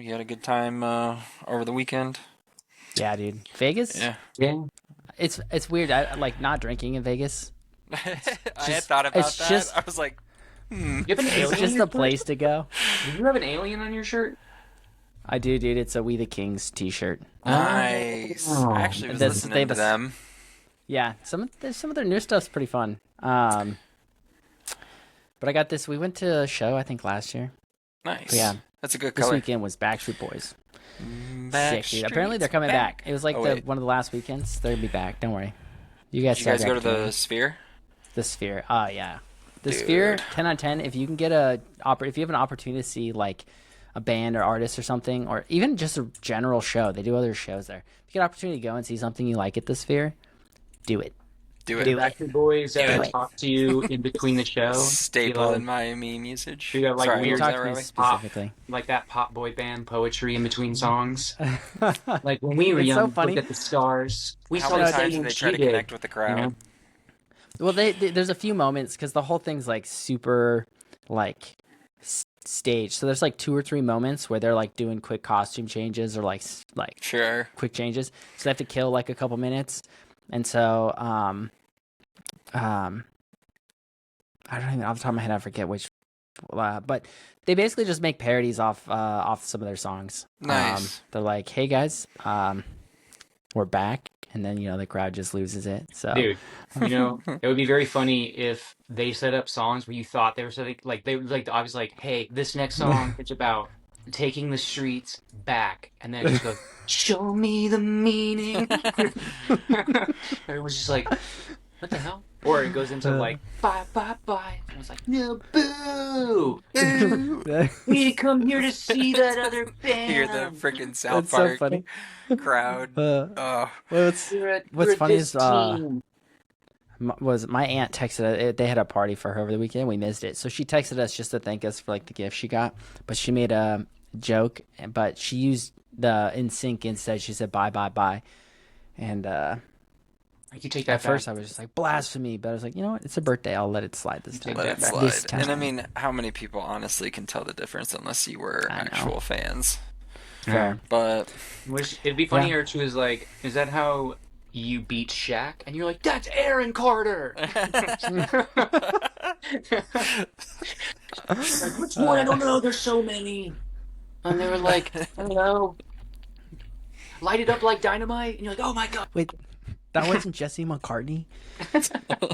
You had a good time over the weekend? Yeah, dude. Vegas? Yeah. Yeah. It's weird. I like not drinking in Vegas. I had Just thought about it's that. just I was like, hmm. You have an it's alien on just your a shirt? place to go. Did you have an alien on your shirt? I do, dude. It's a We the Kings t-shirt. Nice. I actually was This- listening to they've- them. Yeah, some of their new stuff's pretty fun. But I got this. We went to a show I think last year. Nice. Yeah. That's a good This color. weekend was Backstreet Boys. Sick, dude. Backstreet's Apparently they're coming back. It was like Oh, wait. one of the last weekends. They'll be back. Don't worry. You guys Did you guys saw go to Jack the Sphere? The Sphere. Yeah. The Dude. Sphere, 10 out of 10. If you can get if you have an opportunity to see like a band or artist or something, or even just a general show, they do other shows there. If you get an opportunity to go and see something you like at the Sphere, do it. Do it. Do it. Backstreet Boys Do it. talk to you in between the show. Staple You in my meme usage. you got, like, Sorry, weird was Talk that to me Riley? specifically. like that pop boy band poetry in between songs. Like when we were It's so young, funny. looked at the stars. We How saw many the times same did they she try to did, connect with the crowd? you know? Well, there's a few moments because the whole thing's like super like staged. So there's like 2 or 3 moments where they're like doing quick costume changes or like Sure. quick changes. So they have to kill like a couple minutes, and so I don't even off the top of my head I forget which, but they basically just make parodies off some of their songs. Nice. They're like, "Hey guys, we're back," and then the crowd just loses it. So Dude, it would be very funny if they set up songs where you thought they were setting, like they would like obviously like, hey, this next song it's about taking the streets back, and then it just goes, show me the meaning. Everyone's just like, what the hell? Or it goes into like, bye bye bye, and it's like, no, boo! We come here to see that other band. Hear the freaking South That's so Park funny. crowd. Well, Oh, what's funny this is team. was my aunt texted. They had a party for her over the weekend. We missed it, so she texted us just to thank us for like the gift she got. But she made a joke, but she used the NSYNC instead. She said bye bye bye, and You take that at first back. I was just like blasphemy, but I was like, you know what? It's a birthday. I'll let it slide this time. Take let that it back. slide. This time. And I mean, how many people honestly can tell the difference unless you were I know. actual fans? Fair. But Which it'd be funnier too is like, is that how you beat Shaq? And you're like, that's Aaron Carter. Like, which one? I don't know. There's so many. And they were like, I don't know. Light it up like dynamite. And you're like, oh my god. Wait, that wasn't Jesse McCartney.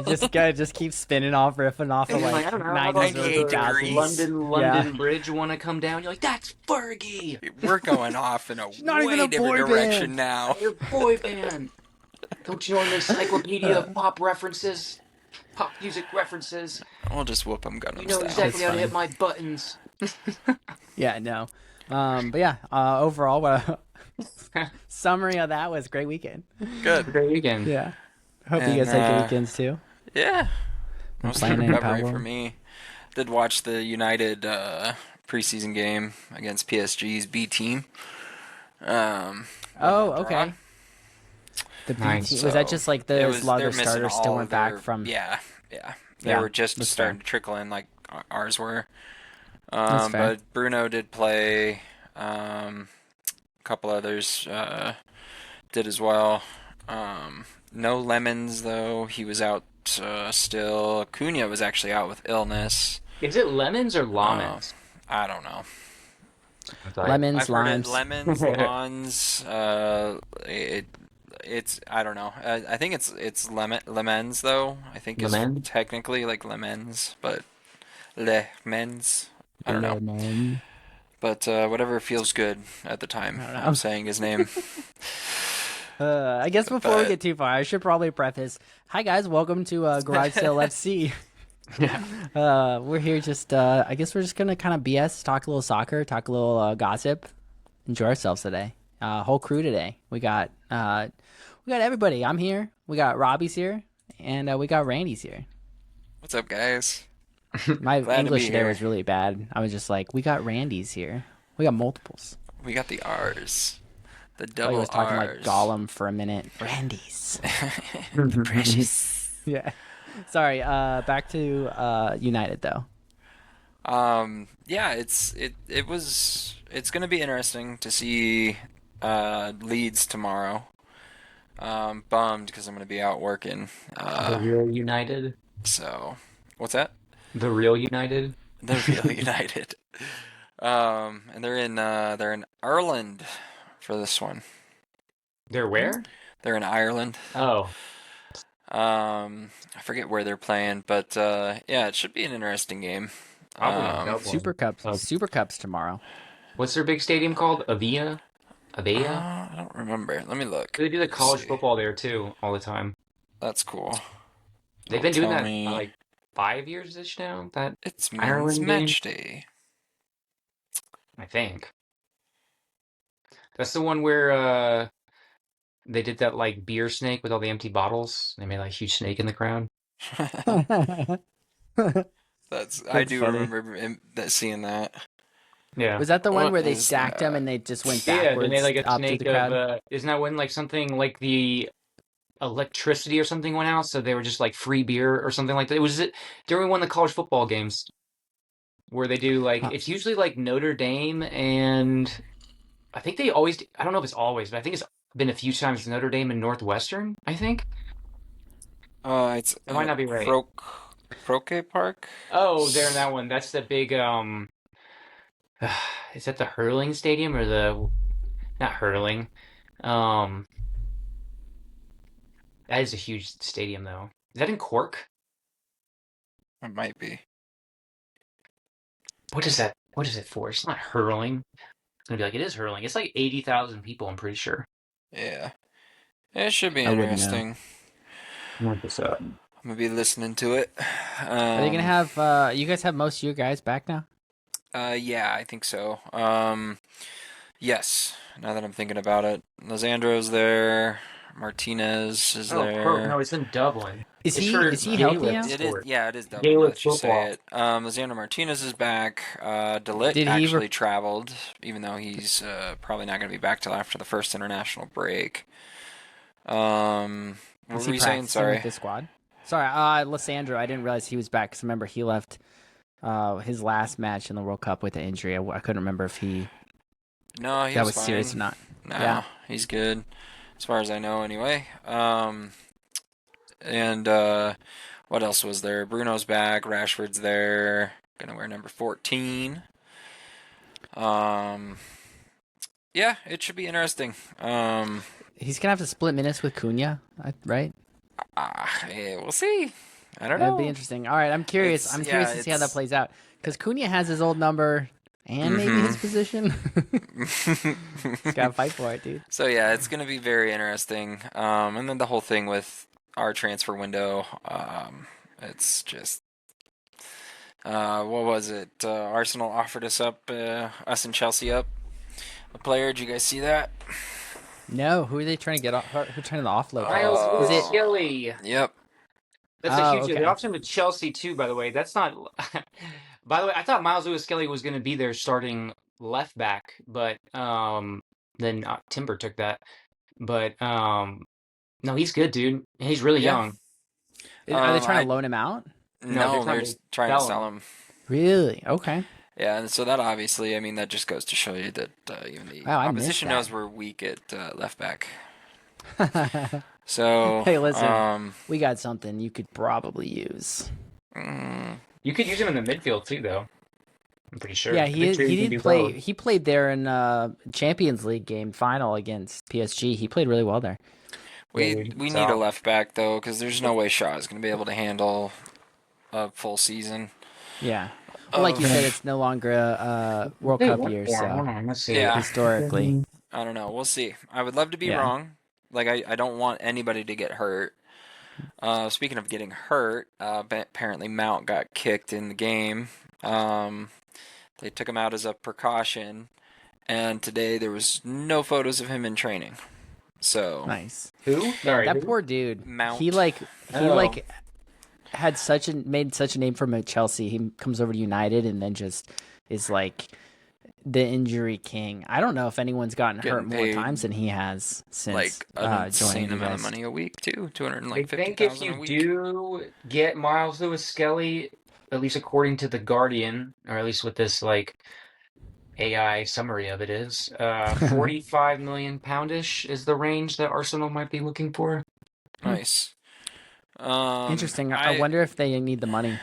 This guy just keeps spinning off, riffing off And of you're like I don't know. How 90s about or 98 the 2000s. degrees. London Bridge want to come down? You're like, that's Fergie. we're going off in a not even way a different boy direction band. now. Your boy band. Don't you know the encyclopedia of pop references? Pop music references. We'll just whoop them Gundam You know style. exactly how to funny. hit my buttons. Yeah, no. But yeah, overall, what summary of that was great weekend. Good. Great weekend. Yeah. Hope And, you guys had good weekends too. Yeah. Most of playing in recovery Pablo. for me. Did watch the United preseason game against PSG's B team. Oh, okay. The B Nice. team, was that just like It the was- a lot they're of their missing starters all still of went back their- from? Yeah. They Yeah, were just that's starting fair. to trickle in like ours were. That's fair. But Bruno did play. A couple others did as well. No Lemons though. He was out still. Cunha was actually out with illness. Is it lemons or lemons? I don't know. Lemons, I've heard it limes. lemons, lawns. It's I don't know. I think it's lemons though. I think it's Lemon? technically like lemons, but lemons. I don't know. Lemon. But whatever feels good at the time. I don't know. I'm saying his name. I guess before we But- get too far, I should probably preface. Hi guys, welcome to Garage Sale FC. We're here just. I guess we're just gonna kind of BS, talk a little soccer, talk a little gossip, enjoy ourselves today. Whole crew today. We got everybody. I'm here. We got Robbie's here, and we got Randy's here. What's up, guys? My Glad to English be today here. was really bad. I was just like, we got Randy's here. We got multiples. We got the R's. The I double was talking R's. like Gollum for a minute. Randy's. The precious. Yeah. Sorry. Back to United though. Yeah, it's gonna be interesting to see Leeds tomorrow. Bummed because I'm gonna be out working. The real United. So what's that? The real United. The Real United. And they're in Ireland for this one. They're where? They're in Ireland. Oh, I forget where they're playing, but yeah, it should be an interesting game. probably in Super Dublin. Cups, Oh, Super Cups tomorrow. what's their big stadium called? Avia? Avea? I don't remember. Let me look. They do the Let's college see. football there too, all the time. That's cool. They've Don't been doing tell that me. like 5 years ish now. That It's men's Ireland game, match day. I think. That's the one where they did that like beer snake with all the empty bottles. They made like a huge snake in the crowd. I That's do funny. remember seeing that. Yeah. Was that the one What where they is stacked them that? and they just went Yeah, they made backwards like a up through snake the of crowd? isn't that when like something like the electricity or something went out, so they were just like free beer or something like that. It was during one of the college football games where they do like Huh. it's usually like Notre Dame and I think they always I don't know if it's always, but I think it's been a few times Notre Dame and Northwestern, I think. It's It might not be right. Croquet Park. Oh, they're in that one. That's the big is that the hurling stadium or the not hurling? Um that is a huge stadium though. Is that in Cork? It might be. What is that? What is it for? It's not hurling. It's gonna be like it is hurling. It's like 80,000 people, I'm pretty sure. Yeah, it should be I wouldn't know. interesting. Look this up. I'm gonna be listening to it. Are they gonna have? You guys have most of your guys back now? Yeah, I think so. Yes. Now that I'm thinking about it, Lisandro's there. Martinez is Oh, Croak. there. No, it's in Dublin. Is It's he for is he healthy Gaelic now? It is. sport. Yeah, it is Dublin. Now Gaelic that you say football. it. Lisandro Martinez is back. Delit Did he? actually traveled, even though he's probably not going to be back till after the first international break. What Is were he you saying? practicing with Sorry. the squad? Sorry, Lissandro. I didn't realize he was back. 'Cause remember he left his last match in the World Cup with an injury. I couldn't remember if No, he that was was serious fine. or not. No, Yeah. he's good, as far as I know, anyway. And what else was there? Bruno's back. Rashford's there. Gonna wear number 14. Um, yeah, it should be interesting. He's gonna have to split minutes with Cunha, right? Yeah, we'll see. I don't That'd be know. interesting. All right, I'm curious. It's I'm yeah, curious to see how that it's. plays out because Cunha has his old number and maybe his position. He's gotta fight for it, dude. So yeah, it's gonna be very interesting. And then the whole thing with our transfer window. It's just what was it? Arsenal offered us and Chelsea up a player. Did you guys see that? No, who are they trying to get off? Who trying to offload for? Miles Is it? Lewis-Kelly. Yep. That's a Oh, huge deal. okay. They offered him to Chelsea too, by the way. That's not. By the way, I thought Miles Lewis-Kelly was going to be their starting left back, but then Timber took that. But no, he's good, dude. He's really Yeah. young. Are they trying I to loan him out? No, they're no, trying they're to just trying to sell sell him. him. Really? Okay. Yeah, and so that obviously, I mean, that just goes to show you that even the Wow, I missed opposition that. knows we're weak at left back. So, Hey, listen. We got something you could probably use. You could use him in the midfield too, though. I'm pretty sure. Yeah, I'm pretty sure you can did do play. both. He played there in Champions League game final against PSG. He played really well there. we Dude, we so- need a left back though, because there's no way Shaw is going to be able to handle a full season. Yeah. Well, like you said, it's no longer a World Hey, Cup what- year, yeah, so hold on, let's see. Yeah. historically. I don't know. We'll see. I would love to be Yeah. wrong. Like I don't want anybody to get hurt. Speaking of getting hurt, apparently Mount got kicked in the game. They took him out as a precaution, and today there was no photos of him in training. So Nice. Who? Sorry. That who? poor dude. Mount. He Oh. had made such a name for him at Chelsea. He comes over to United and then just is like the injury king. I don't know if anyone's gotten Getting hurt more paid, times than he has since like an insane joining you amount of guys. money a week too, I think if 250,000 a you week. do get Miles Lewis-Kelly, at least according to the Guardian, or at least with this like AI summary of it is, 45 million poundish is the range that Arsenal might be looking for. Nice. Interesting. I I wonder if they need the money.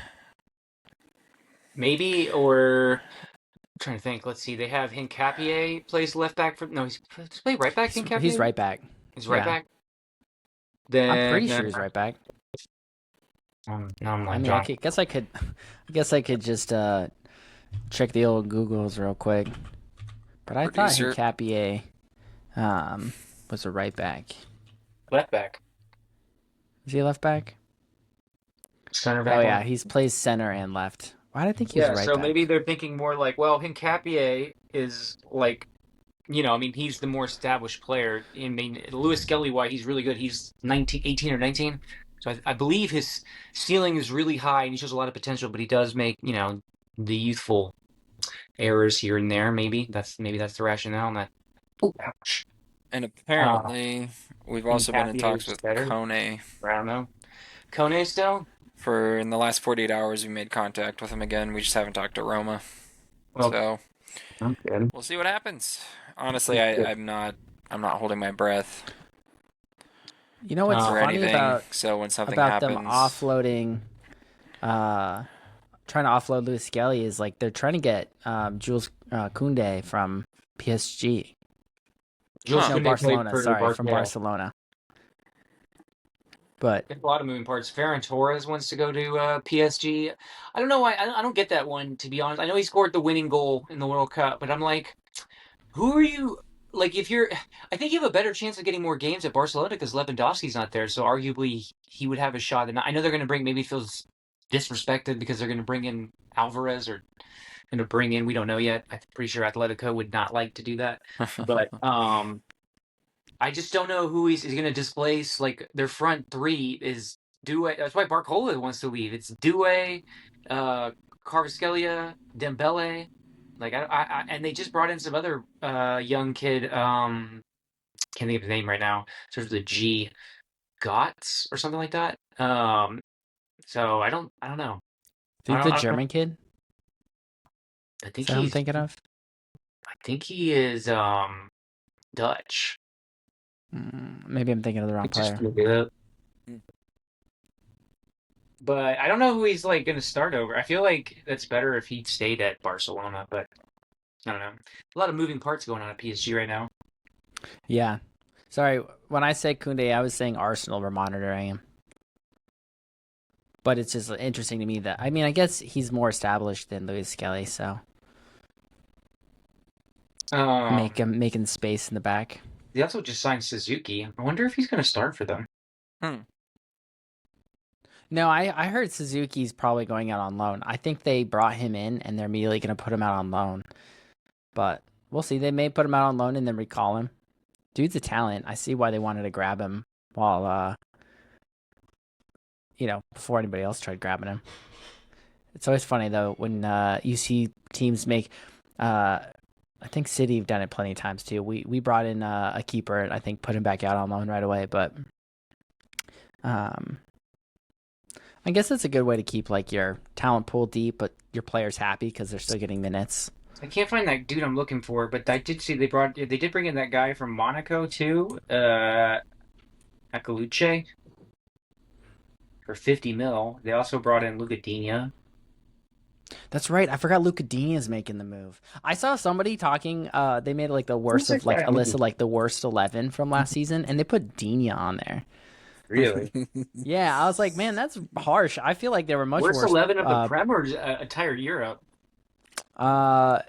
Maybe, or I'm trying to think. Let's see. They have Hincapié plays left back for no, he's play right back. He's Hincapié, right back. he's right Yeah, back. I'm pretty Then sure he's right back. now I'm I like mean, I John. guess I could, I guess I could just check the old Googles real quick. But I thought Producer. Hincapié was a right back. Left back, Is he a left back? center back. Oh yeah, he's plays center and left. Why did I think he was Yeah. a right So back? maybe they're thinking more like, well, Hincapié is like, I mean, he's the more established player. I mean, Lewis Skelly, why he's really good. He's 19, 18 or 19. So I believe his ceiling is really high and he shows a lot of potential, but he does make, the youthful errors here and there. Maybe that's the rationale. And that. Oh, ouch. And apparently, we've also been in Hincapié talks is with better. Kone. I don't know. Kone still? For in the last 48 hours, we made contact with him again. We just haven't talked to Roma. Well, So okay. we'll see what happens. Honestly, I'm not holding my breath You know what's for funny anything. about So when something them happens, offloading, trying to offload Lewis Skelly is like they're trying to get Jules Koundé from PSG. Jules Huh. No, Koundé Barcelona. played for Sorry, from yeah. Barcelona. But There's a lot of moving parts. Ferran Torres wants to go to PSG. I don't know why. I don't get that one, to be honest. I know he scored the winning goal in the World Cup, but I'm like, who are you? Like, I think you have a better chance of getting more games at Barcelona because Lewandowski's not there. So arguably, he would have a shot. And I know they're going to bring. Maybe he feels disrespected because they're going to bring in Alvarez or going to bring in. We don't know yet. I'm pretty sure Atletico would not like to do that. But I just don't know who he's going to displace. Like their front three is Doué. That's why Barcola wants to leave. It's Doué, Kvaratskhelia, Dembele. Like and they just brought in some other young kid. Can't think of his name right now. Starts with a G, Gotts or something like that. So I don't know. think the German kid? I Is think that who I'm thinking of? I think he is Dutch. Maybe I'm thinking of the wrong Just player. look it up. But I don't know who he's like going to start over. I feel like that's better if he stayed at Barcelona, but I don't know. A lot of moving parts going on at PSG right now. Yeah. Sorry, when I say Koundé, I was saying Arsenal were monitoring him. But it's just interesting to me that I guess he's more established than Lewis Skelly, so making space in the back. They also just signed Suzuki. I wonder if he's going to start for them. No, I heard Suzuki's probably going out on loan. I think they brought him in and they're immediately going to put him out on loan. But we'll see. They may put him out on loan and then recall him. Dude's a talent. I see why they wanted to grab him while, before anybody else tried grabbing him. It's always funny, though, when you see teams make... I think City have done it plenty of times, too. We brought in a keeper and I think put him back out on loan right away, but... I guess it's a good way to keep like your talent pool deep, but your players happy because they're still getting minutes. I can't find that dude I'm looking for, but I did see they did bring in that guy from Monaco too, Akaluche, for 50 mil. They also brought in Luca Digne. That's right. I forgot Luca Digne is making the move. I saw somebody talking. They made like the worst Who's of that like guy? a list of like the worst 11 from last season, and they put Digne on there. Really? Yeah, I was like, man, that's harsh. I feel like they were much Worst worse. 11 of the Prem or entire Europe? I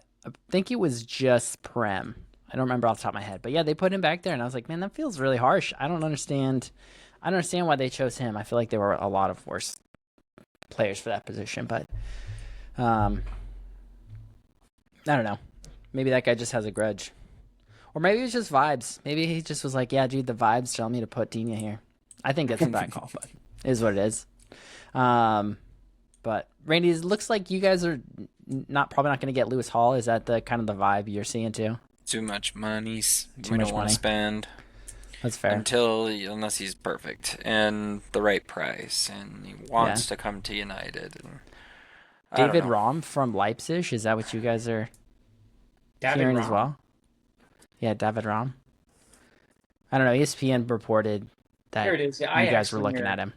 think it was just Prem. I don't remember off the top of my head, but yeah, they put him back there, and I was like, man, that feels really harsh. I don't understand why they chose him. I feel like there were a lot of worse players for that position, but I don't know. Maybe that guy just has a grudge, or maybe it was just vibes. Maybe he just was like, yeah, dude, the vibes tell me to put Digne here. I think that's a bad call, but it is what it is. But Randy, it looks like you guys are probably not going to get Lewis Hall. Is that the kind of the vibe you're seeing too? Too much money. Too We much don't want money. to spend That's fair. unless he's perfect and the right price, and he wants to come to United. And I don't David know. Raum from Leipzig. Is that what you guys are David hearing as Raum. well? Yeah, David Raum. I don't know. ESPN reported There that it is. Yeah, you I guys were actually looking hear. at him.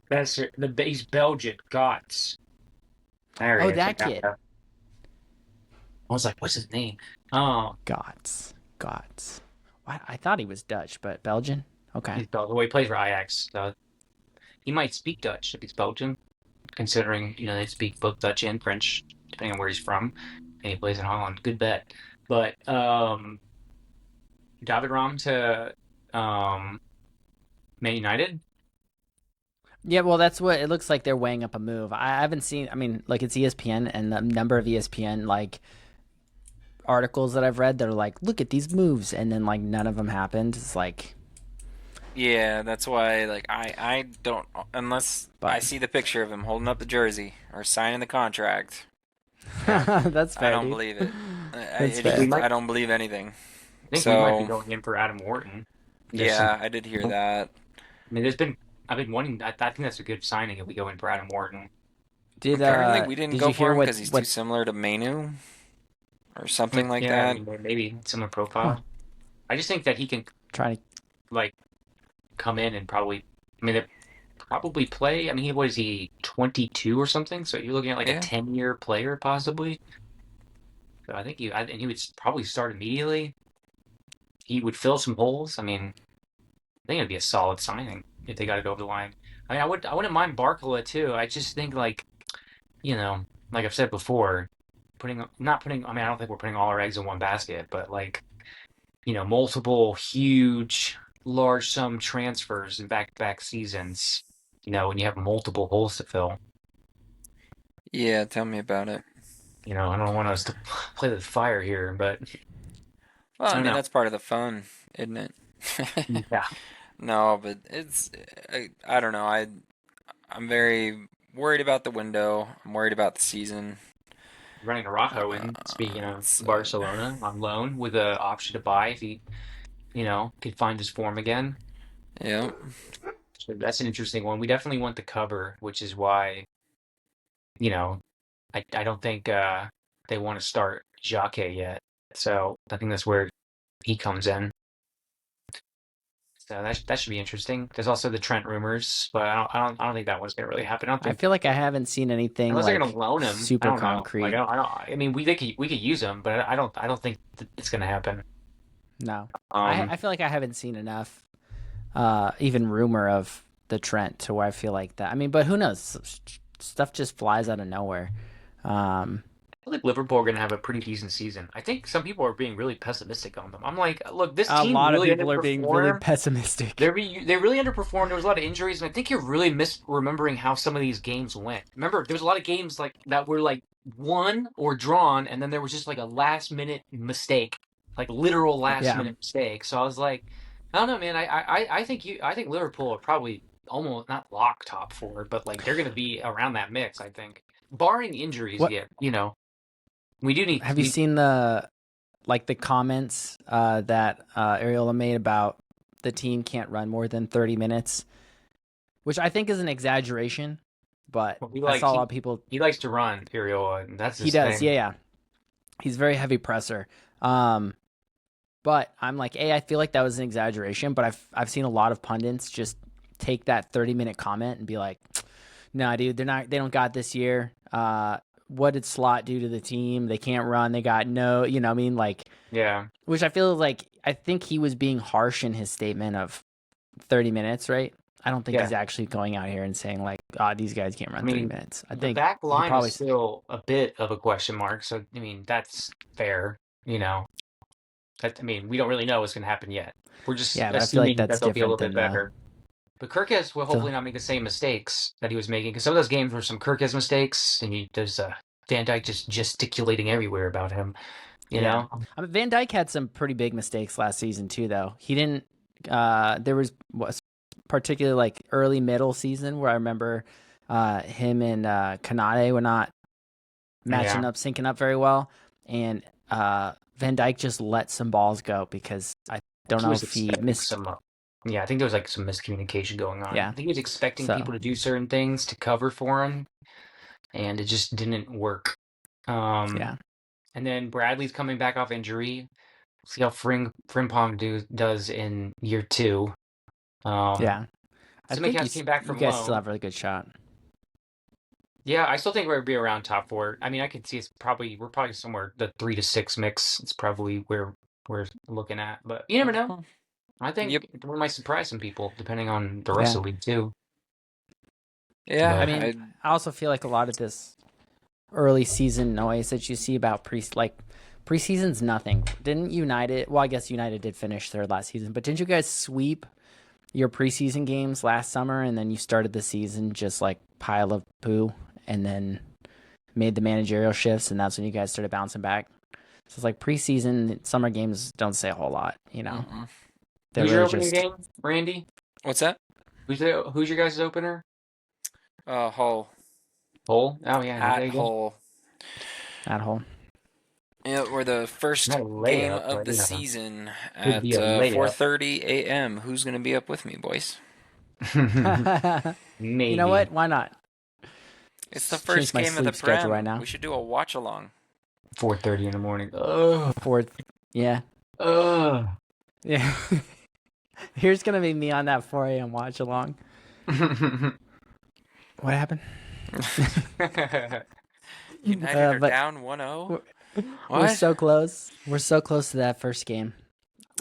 That's he's Belgian. Gots. There he Oh, is. I that got kid. that. I was like, what's his name? Oh, Gots. Gots. I thought he was Dutch, but Belgian? Okay. he's Belgian. Well, he plays for Ajax. So he might speak Dutch if he's Belgian, considering they speak both Dutch and French, depending on where he's from, and he plays in Holland. Good bet. But David Raum to Man United. Yeah, well, that's what it looks like. They're weighing up a move. I haven't seen. I mean, like it's ESPN, and the number of ESPN like articles that I've read that are like, look at these moves, and then like none of them happened. It's like, Yeah, that's why like I don't unless I but see the picture of him holding up the jersey or signing the contract. Yeah, that's I fair, don't dude. believe it. That's I think we fair. might. I don't believe anything. I think we might be So going in for Adam Wharton. There's some. yeah, I did hear that. I mean, there's been. I've been wanting. I think that's a good signing if we go in for Adam Wharton. Apparently, we didn't Did go you for hear him because he's too what similar to Manu or something like Yeah, I that. mean, maybe similar huh, profile. I just think that he can trying to like come in and probably. I mean, they probably play. I mean, what is he, 22 or something? So you're looking at like a Yeah, 10-year player possibly. So and he would probably start immediately. He would fill some holes. I mean, I think it'd be a solid signing if they got it over the line. I mean, I wouldn't mind Barcola too. I just think like I've said before, not putting. I mean, I don't think we're putting all our eggs in one basket, but like multiple huge, large sum transfers in back-to-back seasons. When you have multiple holes to fill. yeah. Tell me about it. I don't want us to play with fire here, but Well, I I don't mean know. that's part of the fun, isn't it? Yeah, No, but I don't know. I'm very worried about the window. I'm worried about the season. running Araujo in. Speaking of So Barcelona, on loan with an option to buy if he, could find his form again. yeah, So that's an interesting one. We definitely want the cover, which is why, you know, I don't think they want to start Jake yet. So I think that's where he comes in. So that should be interesting. There's also the Trent rumors, but I don't think that one's gonna really happen. I don't I think feel like I haven't seen anything unless they're gonna like loan him. I super don't know. Like concrete. I mean, we could use him, but I don't think it's gonna happen. No, Um, I feel like I haven't seen enough, even rumor of the Trent to where I feel like that. I mean, but who knows? Stuff just flies out of nowhere. Um, I feel like Liverpool are gonna have a pretty decent season. I think some people are being really pessimistic on them. I'm like, look, this a team lot of really people are being really underperformed. pessimistic. They really underperformed. There was a lot of injuries, and I think you're really misremembering how some of these games went. Remember, there was a lot of games like that were like won or drawn, and then there was just like a last minute mistake, like literal last Yeah. minute mistake. So I was like, I don't know, man. I think Liverpool are probably almost not lock top four, but like they're gonna be around that mix. I think, barring injuries, What yet we do need have you we seen the comments that Ariola made about the team can't run more than 30 minutes, which I think is an exaggeration, but we I like saw a lot of people. he likes to run, Iriola, and that's He his does, thing. yeah, yeah. He's very heavy presser. Um, but I'm like, I feel like that was an exaggeration, but I've seen a lot of pundits just take that 30-minute comment and be like, "Nah, dude, they don't got this year. What did Slot do to the team? They can't run. They got no, you know what I mean? Like, Yeah, which I feel like I think he was being harsh in his statement of 30 minutes, right? I don't think yeah. he's actually going out here and saying like, "Ah, these guys can't I run 30 mean, minutes." I the think back he line probably, is still a bit of a question mark. So I mean, that's fair. You know, I mean, we don't really know what's going to happen yet. We're just yeah, but I feel like assuming that that's they'll be a different little bit than better. But Kirkes will the hopefully not make the same mistakes that he was making because some of those games were some Kirkes mistakes, and there's Van Dyke just gesticulating everywhere about him. You yeah. know, I mean, Van Dyke had some pretty big mistakes last season too, though. He didn't. There was particularly like early middle season where I remember him and Kanade were not matching yeah. up, syncing up very well, and Van Dyke just let some balls go because I don't He know was if he expecting missed. some. Yeah, I think there was like some miscommunication going on. I Yeah, think he was expecting so people to do certain things to cover for him, and it just didn't work. Um, Yeah. And then Bradley's coming back off injury. See how Frimpong does in year 2. Yeah. I think Tsimikas came back you from guys still loan. have a really good shot. Yeah, I still think we're gonna be around top 4. I mean, I could see we're probably somewhere the 3 to 6 mix. It's probably where we're looking at, but you never know. I Yep. think we might surprise some people depending on the rest Yeah. of the league too. Yeah. I But mean, I also feel like a lot of this early season noise that you see about preseason's nothing. Didn't United? Well, I guess United did finish third last season, but didn't you guys sweep your preseason games last summer and then you started the season just like pile of poo and then made the managerial shifts and that's when you guys started bouncing back? So it's like preseason summer games don't say a whole lot, you know. Mm-mm. They're who's your really opening just game, Randy? What's that? Who's your guys' opener? Hull Hull. Oh yeah, there at you go. Hull. at home. Yeah, we're the first Not a game layup, of but the you know, season would at be a layup. 4:30 a.m. Who's gonna be up with me, boys? Maybe. You know what? Why not? It's the Change first my game of the sleep schedule Prem. right now. We should do a watch along. 4:30 in the morning. Oh, Fourth. Yeah. oh. Yeah. Here's gonna be me on that 4 a.m. watch along. What happened? United are but down 1-0. we're What? so close. We're so close to that first game.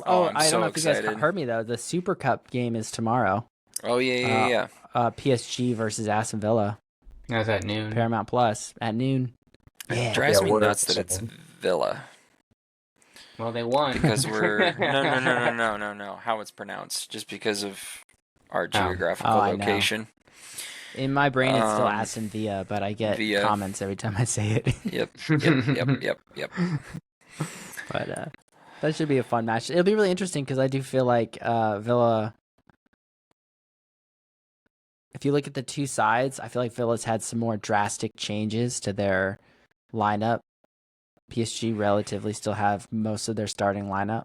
Oh, Oh, I'm I don't so know if you guys excited. heard me though. The Super Cup game is tomorrow. Oh yeah. PSG versus Aston Villa, That's at noon. Paramount Plus at noon. It Yeah. drives Yeah, me we're nuts that it's excited. Villa Well, they won. because we're no. How it's pronounced, just because of our geographical I know. location. In my brain, it's still Um, Aston Villa, but I get Villa. comments every time I say it. Yep. But that should be a fun match. It'll be really interesting because I do feel like Villa. If you look at the two sides, I feel like Villa's had some more drastic changes to their lineup. PSG relatively still have most of their starting lineup.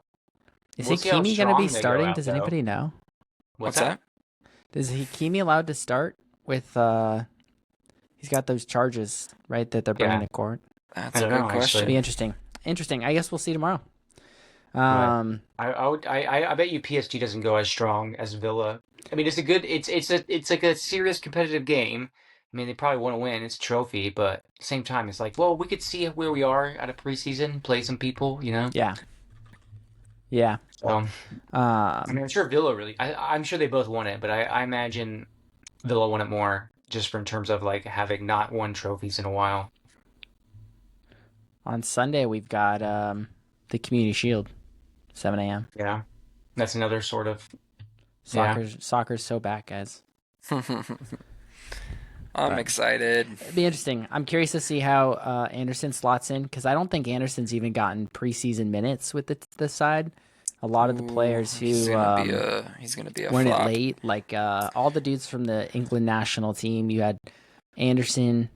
Is We'll see how Hakimi going to be strong they go starting? out, Does though. anybody know? What's that? Is Hakimi allowed to start with? He's got those charges, right? That they're bringing Yeah. to court. That's I a don't good know, question. Should be interesting. Interesting. I guess we'll see tomorrow. I bet you PSG doesn't go as strong as Villa. I mean, it's like a serious competitive game. I mean, they probably want to win. It's a trophy, but at the same time, it's like, well, we could see where we are at a preseason, play some people, you know. Yeah. I mean, I'm sure Villa I'm sure they both won it, but I imagine Villa won it more just in terms of like having not won trophies in a while. On Sunday we've got the Community Shield, 7 a.m. Yeah, that's another sort of Soccer's so back, guys. I'm excited. It'd be interesting. I'm curious to see how Anderson slots in because I don't think Anderson's even gotten preseason minutes with the side. A lot of the players who he's gonna be a weren't it flop. late, like all the dudes from the England national team. You had Anderson,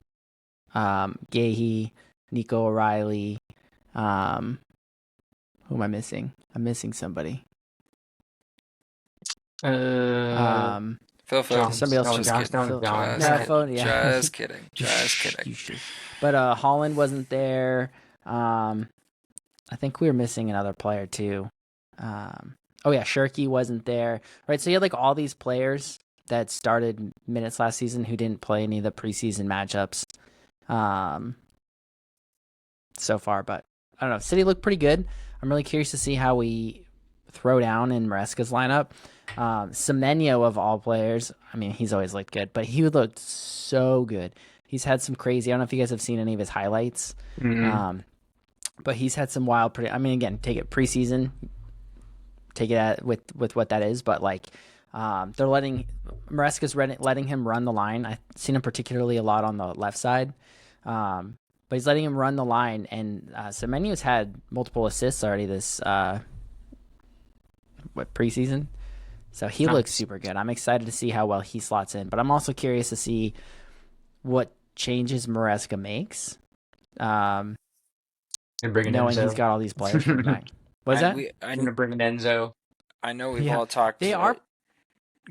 Gahey, Nico O'Reilly. Who am I missing? I'm missing somebody. Phil Foden. Somebody else. Just kidding. Just kidding. But Holland wasn't there. I think we were missing another player too. Shirky wasn't there. Right, so you had like all these players that started minutes last season who didn't play any of the preseason matchups so far. But I don't know. City looked pretty good. I'm really curious to see how we throw down in Maresca's lineup. Semenyo of all players, I mean, he's always looked good, but he looked so good. He's had some crazy, I don't know if you guys have seen any of his highlights, but he's had some wild, I mean, again, take it preseason, take it with what that is, but like, they're Maresca's letting him run the line. I've seen him particularly a lot on the left side, but he's letting him run the line, and Semenyo's had multiple assists already this preseason. So he looks super good. I'm excited to see how well he slots in, but I'm also curious to see what changes Maresca makes. Knowing he's got all these players coming back. What's that? I'm gonna bring in Enzo. I know we've all talked. They are.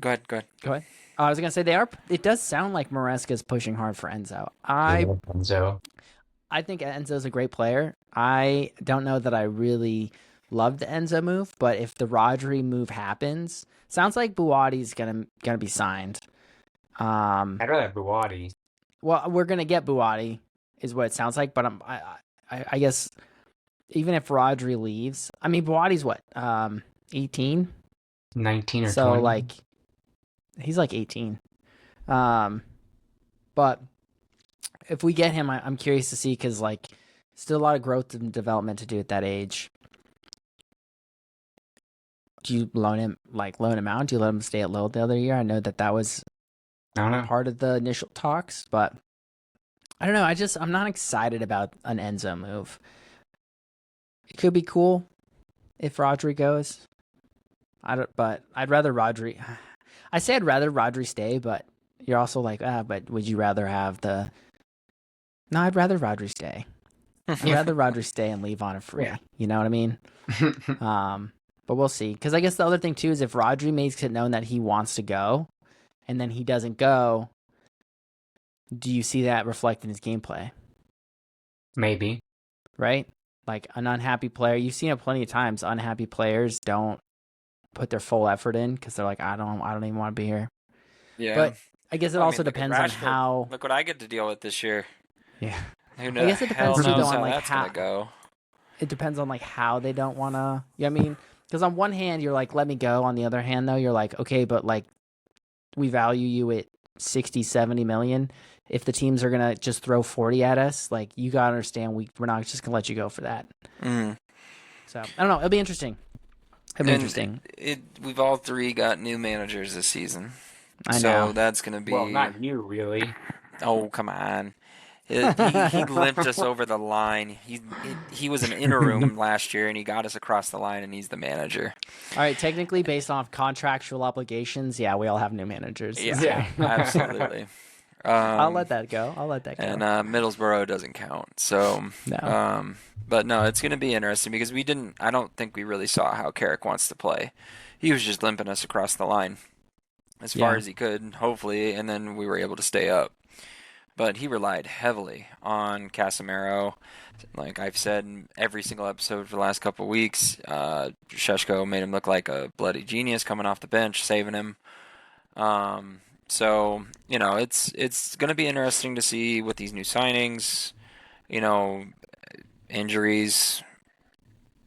Go ahead. Go ahead. I was gonna say they are. It does sound like Maresca's pushing hard for Enzo. So I think Enzo's a great player. I don't know that I really love the Enzo move, but if the Rodri move happens, sounds like Buati's gonna be signed. I'd rather have Buwadi. Well, we're gonna get Buati, is what it sounds like. But I guess even if Rodri leaves, I mean Buati's what 18, 19 or so 20. like he's like 18. But if we get him, I'm curious to see because like still a lot of growth and development to do at that age. Do you loan him out? Do you let him stay at Lille the other year? I know that was I don't know. part of the initial talks, but I don't know. I'm not excited about an Enzo move. It could be cool if Rodri goes. But I'd rather Rodri. I say I'd rather Rodri stay, but you're also like, but would you rather have the? No, I'd rather Rodri stay. I'd rather Rodri stay and leave on a free. Yeah. You know what I mean? But we'll see. Because I guess the other thing too is if Rodri makes it known that he wants to go, and then he doesn't go, do you see that reflect in his gameplay? Maybe. Right? Like an unhappy player, you've seen it plenty of times. Unhappy players don't put their full effort in because they're like, I don't even want to be here. Yeah. But I guess it Well, I also mean, look at depends on Rashford. how. Look what I get to deal with this year. Yeah. Who I knows? guess it depends Hell too, knows though, on how like that's how gonna go. it depends on like how they don't want to. You know what I mean? Because on one hand, you're like, let me go. On the other hand, though, you're like, okay, but like we value you at 60, 70 million. If the teams are gonna just throw 40 at us, like you gotta understand, we're not just gonna let you go for that. Mm. So I don't know. It'll be interesting. It'll be And interesting. we've all three got new managers this season, I so know. that's gonna be. Well, not you, really. Oh, come on. He limped us over the line. He was an interim last year, and he got us across the line, and he's the manager. All right. Technically, based off contractual obligations, yeah, we all have new managers. this Yeah, year. absolutely. I'll let that go. And Middlesbrough doesn't count. So, No. but no, it's going to be interesting because I don't think we really saw how Carrick wants to play. He was just limping us across the line as far Yeah. as he could, hopefully, and then we were able to stay up. But he relied heavily on Casemiro. Like I've said in every single episode for the last couple of weeks, Sheshko made him look like a bloody genius coming off the bench, saving him. So, it's going to be interesting to see with these new signings, injuries,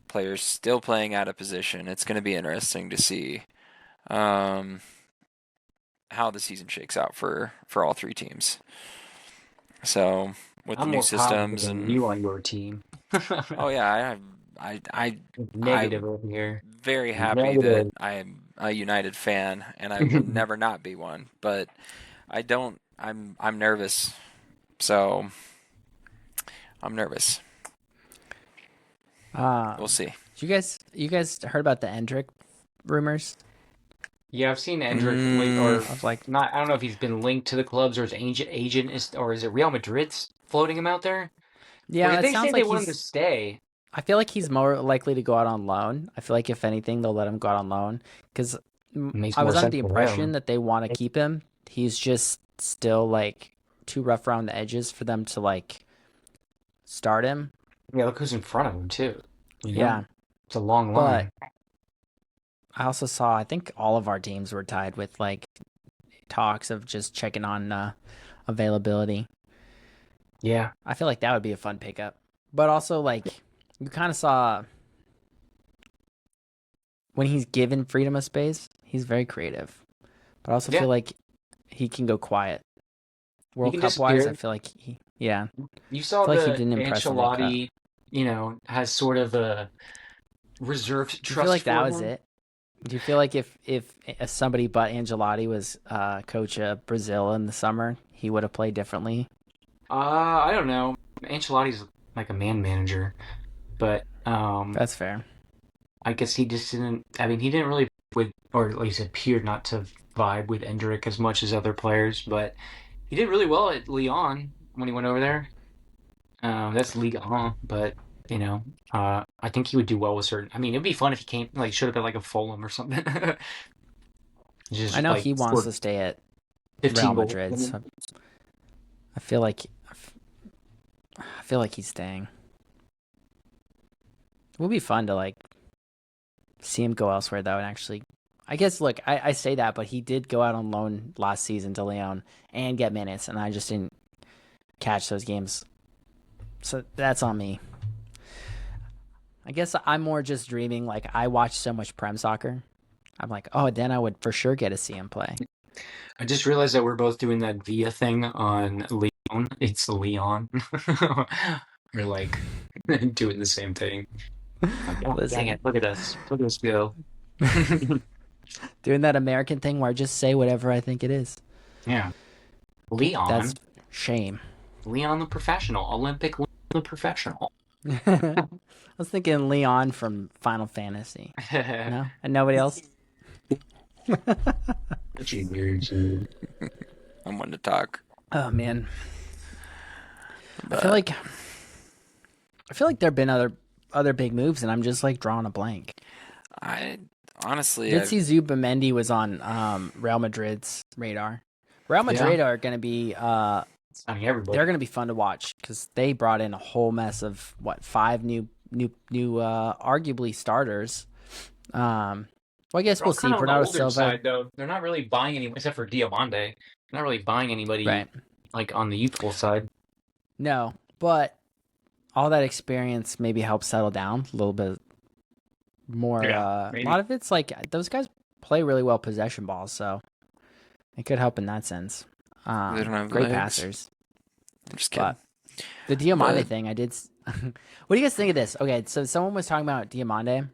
players still playing out of position. It's going to be interesting to see how the season shakes out for all three teams. So, with I'm the new more confident systems than and you on your team. oh yeah, I Negative over here. very happy Negative. that I am a United fan, and I will never not be one. But I don't. I'm nervous, so I'm nervous. We'll see. You guys heard about the Endrick rumors? Yeah, I've seen Endrick or Of like, not. I don't know if he's been linked to the clubs or his agent is, or is it Real Madrid's floating him out there? yeah, Or it they sounds say like they want him to he's. stay. I feel like he's more likely to go out on loan. I feel like if anything, they'll let him go out on loan because Makes I more was under sense the for impression him. that they want to keep him. He's just still like too rough around the edges for them to like start him. Yeah, look who's in front of him too. You know? Yeah, It's a long but line. I also saw. I think all of our teams were tied with like talks of just checking on availability. Yeah. I feel like that would be a fun pickup. But also, like, you kind of saw when he's given freedom of space, he's very creative. But I also Yeah. feel like he can go quiet. World can Cup wise, I disappear. feel like yeah. You saw feel like he the didn't impress in World Cup. Ancelotti, has sort of a reserved Do you trust feel like for that was him. it? Do you feel like if somebody but Angelotti was coach of Brazil in the summer, he would have played differently? I don't know. Ancelotti's like a man manager, but That's fair. I guess he just didn't. I mean, he didn't really or at least appeared not to vibe with Endrick as much as other players. But he did really well at Lyon when he went over there. That's Ligue 1, but I think he would do well with certain. I mean, it'd be fun if he came like should have been like a Fulham or something. I Just know like he wants to stay at 15 Real goals. Madrid. So I feel like he's staying. It would be fun to like see him go elsewhere though, and actually, I guess. Look, I say that, but he did go out on loan last season to Leon and get minutes, and I just didn't catch those games. So that's on me. I guess I'm more just dreaming. Like I watch so much Prem soccer. I'm like, oh, then I would for sure get to see him play. I just realized that we're both doing that Via thing on Leon. It's Leon. We're like doing the same thing. Like, oh, Listen. dang it! Look at us. Look at us go. Doing that American thing where I just say whatever I think it is. Yeah. Leon. That's shame. Leon the professional. Olympic Leon the professional. I was thinking Leon from Final Fantasy. No? And nobody else? I'm one to talk. Oh man. I feel like there've been other big moves and I'm just like drawing a blank. I honestly Did see Zubimendi was on Real Madrid's radar. Real Madrid are going to be they're going to be fun to watch because they brought in a whole mess of 5 new arguably starters. Well, I guess we'll see. Bernardo Silva. Side, though, they're not really buying anyone except for Diamande. They're not really buying anybody like on the youthful side. No, but all that experience maybe helps settle down a little bit more. A lot of it's like those guys play really well possession balls, so it could help in that sense. they don't have great legs. passers. I'm just kidding. But the Diamande thing, I did. What do you guys think of this? Okay, so someone was talking about Diamande,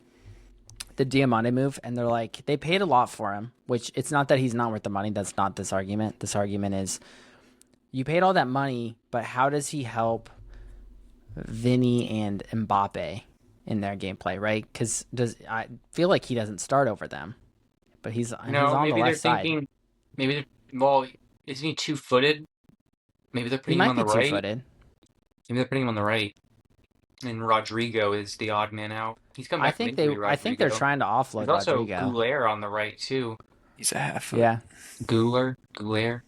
the Diamande move, and they're like, they paid a lot for him, which it's not that he's not worth the money. That's not this argument. This argument is you paid all that money, but how does he help Vinny and Mbappe in their gameplay, right? Because I feel like he doesn't start over them, but he's on the left side. Maybe isn't he 2-footed? Maybe they're putting He him might on be the right. 2-footed. Maybe they're putting him on the right, and Rodrigo is the odd man out. He's coming back. I think they're trying to offload There's also Rodrigo. Goulet on the right too. He's a half. Yeah. Goulet. When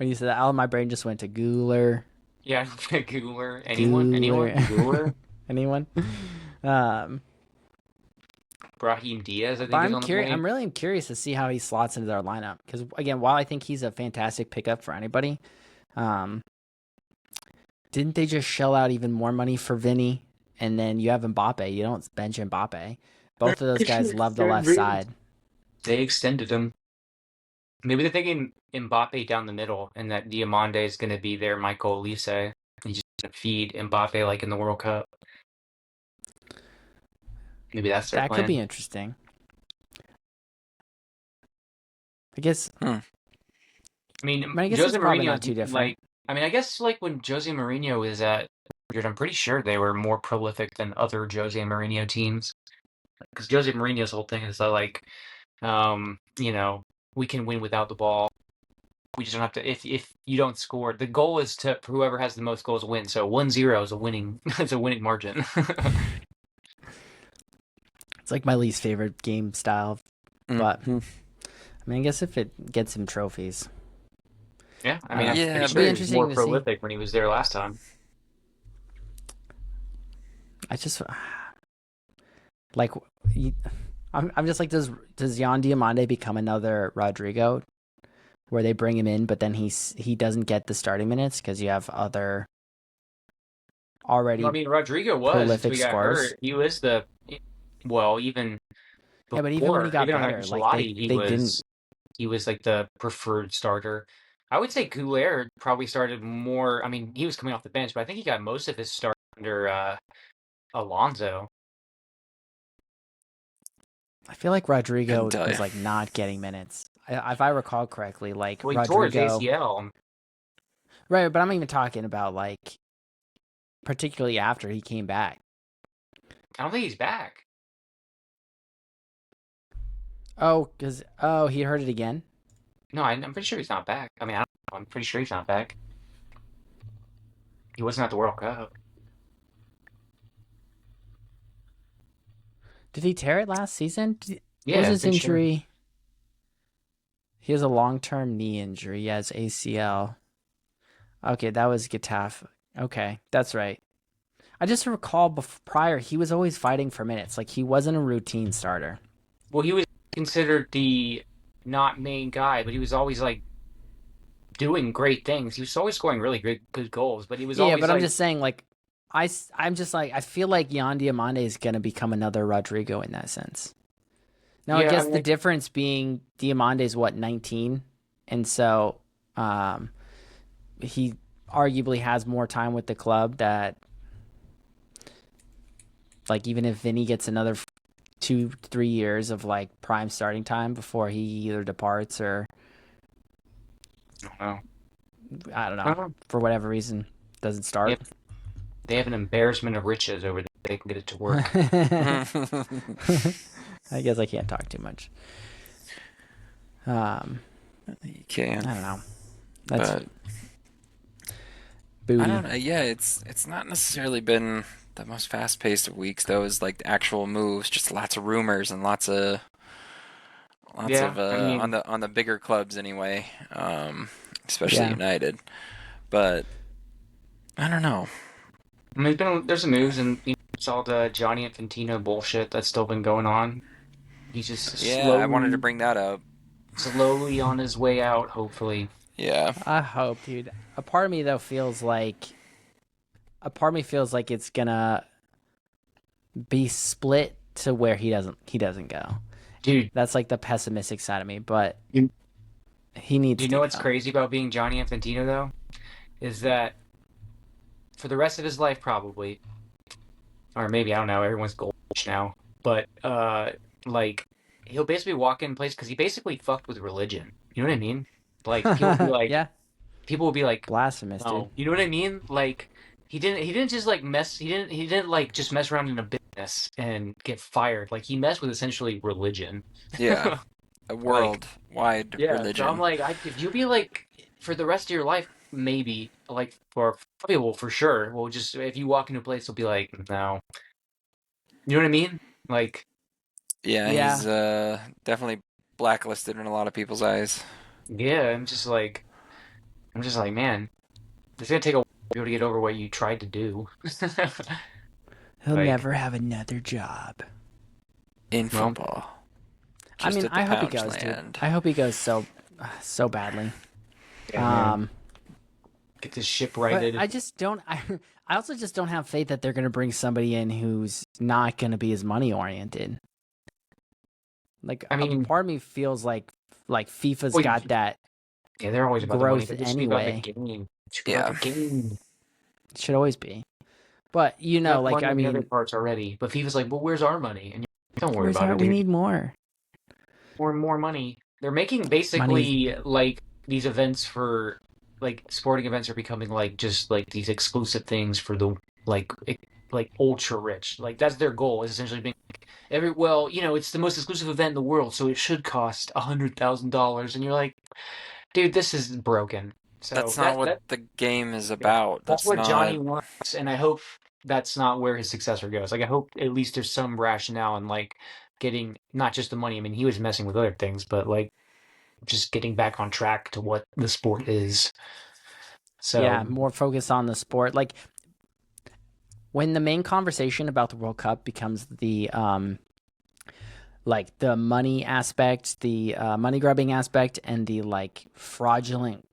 you said that, my brain just went to Guler. Yeah, Goulet. Anyone? Goulet? Anyone? Brahim Diaz, I think. I'm really curious to see how he slots into their lineup because again, while I think he's a fantastic pickup for anybody, didn't they just shell out even more money for Vinny? And then you have Mbappe. You don't bench Mbappe. Both of those guys love the left side. They extended him. Maybe they're thinking Mbappe down the middle, and that Diamande is going to be their Michael Olise, and he's just going to feed Mbappe like in the World Cup. Maybe that's their plan. Could be interesting. I guess. I mean, I guess it's probably not too different. I guess like when Jose Mourinho was at Madrid, I'm pretty sure they were more prolific than other Jose Mourinho teams. Because Jose Mourinho's whole thing is that like, we can win without the ball. We just don't have to. If you don't score, the goal is for whoever has the most goals win. So 1-0 is a winning. It's a winning margin. It's like my least favorite game style, but I mean, I guess if it gets him trophies. Yeah, I mean, it'd be interesting more to prolific when he was there last time. I just like, I'm just like, does Jan Diamande become another Rodrigo, where they bring him in, but then he doesn't get the starting minutes because you have other already. I mean, Rodrigo was prolific we got scorers. hurt. He was even. Before, but even when he got better, like he was like the preferred starter. I would say Goulet probably started more. I mean, he was coming off the bench, but I think he got most of his start under Alonso. I feel like Rodrigo was like not getting minutes. If I recall correctly, like he Rodrigo, tore his ACL. Right, but I'm even talking about like, particularly after he came back. I don't think he's back. Oh, he hurt it again? No, I'm pretty sure he's not back. I mean, I'm pretty sure he's not back. He wasn't at the World Cup. Did he tear it last season? Yeah, what was his injury? He has a long-term knee injury. He has ACL. Okay, that was Getafe. Okay, that's right. I just recall prior he was always fighting for minutes. Like he wasn't a routine starter. Well, he was considered the not main guy, but he was always like doing great things. He was always scoring really good goals, but he was Yeah, always but I'm like, just saying, like, I'm just like, I feel like Yan Diamande is going to become another Rodrigo in that sense. Now, I yeah, I guess mean, the difference being Diamande is what, 19? And so he arguably has more time with the club that, like, even if Vinny gets another 2-3 years of, like, prime starting time before he either departs or, I I don't don't know, know. for whatever reason, doesn't start. They have an embarrassment of riches over there. They can get it to work. I guess I can't talk too much. You can, I don't know. That's but I booty. don't know. Yeah, it's not necessarily been the most fast-paced of weeks though. Is like the actual moves, just lots of rumors and lots Yeah, of I mean, on the bigger clubs anyway, especially Yeah. United. But I don't know. there's some moves, and it's all the Johnny Infantino bullshit that's still been going on. He's just Yeah, I wanted to bring that up. slowly on his way out, hopefully. Yeah, I hope, dude. A part of me though feels like it's gonna be split to where he doesn't go. Dude, That's like the pessimistic side of me, but you, he needs you to know what's go. crazy about being Johnny Infantino though? Is that for the rest of his life, probably, or maybe I don't know, everyone's goldish now, but like he'll basically walk in place because he basically fucked with religion. You know what I mean? Like Yeah, people will be like, blasphemous, dude. no, you know what I mean? Like he didn't just like mess he didn't like just mess around in a business and get fired. Like he messed with essentially religion. yeah, a Like worldwide yeah, so I'm religion. like, if you be like for the rest of your life, maybe like for probably well for sure, well just if you walk into a place, they'll be like, no, you know what I mean? Like Yeah, Yeah, he's definitely blacklisted in a lot of people's eyes. yeah, I'm just like, man, it's gonna take a while to be able to get over what you tried to do. he'll Like, never have another job. In well, football, I just mean, at the I hope he pouch goes, dude. land. I hope he goes so badly. yeah, man, Um, get this ship but righted. I just don't. I also just don't have faith that they're gonna bring somebody in who's not gonna be as money oriented. Like I a mean, part of me feels like FIFA's well, got that yeah, they're always about the money. growth They should be about the anyway. game. It should be about Yeah, the game. It should always be. But Enough like money I in the other mean, parts already. But FIFA's like, well, where's our money? And you're like, don't worry where's about our? it, We dude. need more More and more money. They're making money. basically like these events for like sporting events are becoming like just like these exclusive things for the like like ultra rich. Like that's their goal is essentially being like, it's the most exclusive event in the world, so it should cost $100,000. And you're like, dude, this is broken. So that's not what that the game is yeah, about. that's That's what Johnny not. wants, and I hope that's not where his successor goes. Like I hope at least there's some rationale in like getting not just the money. I mean, he was messing with other things, but like just getting back on track to what the sport is. Yeah, So more focus on the sport. Like when the main conversation about the World Cup becomes the like the money aspect, the money grubbing aspect, and the like fraudulent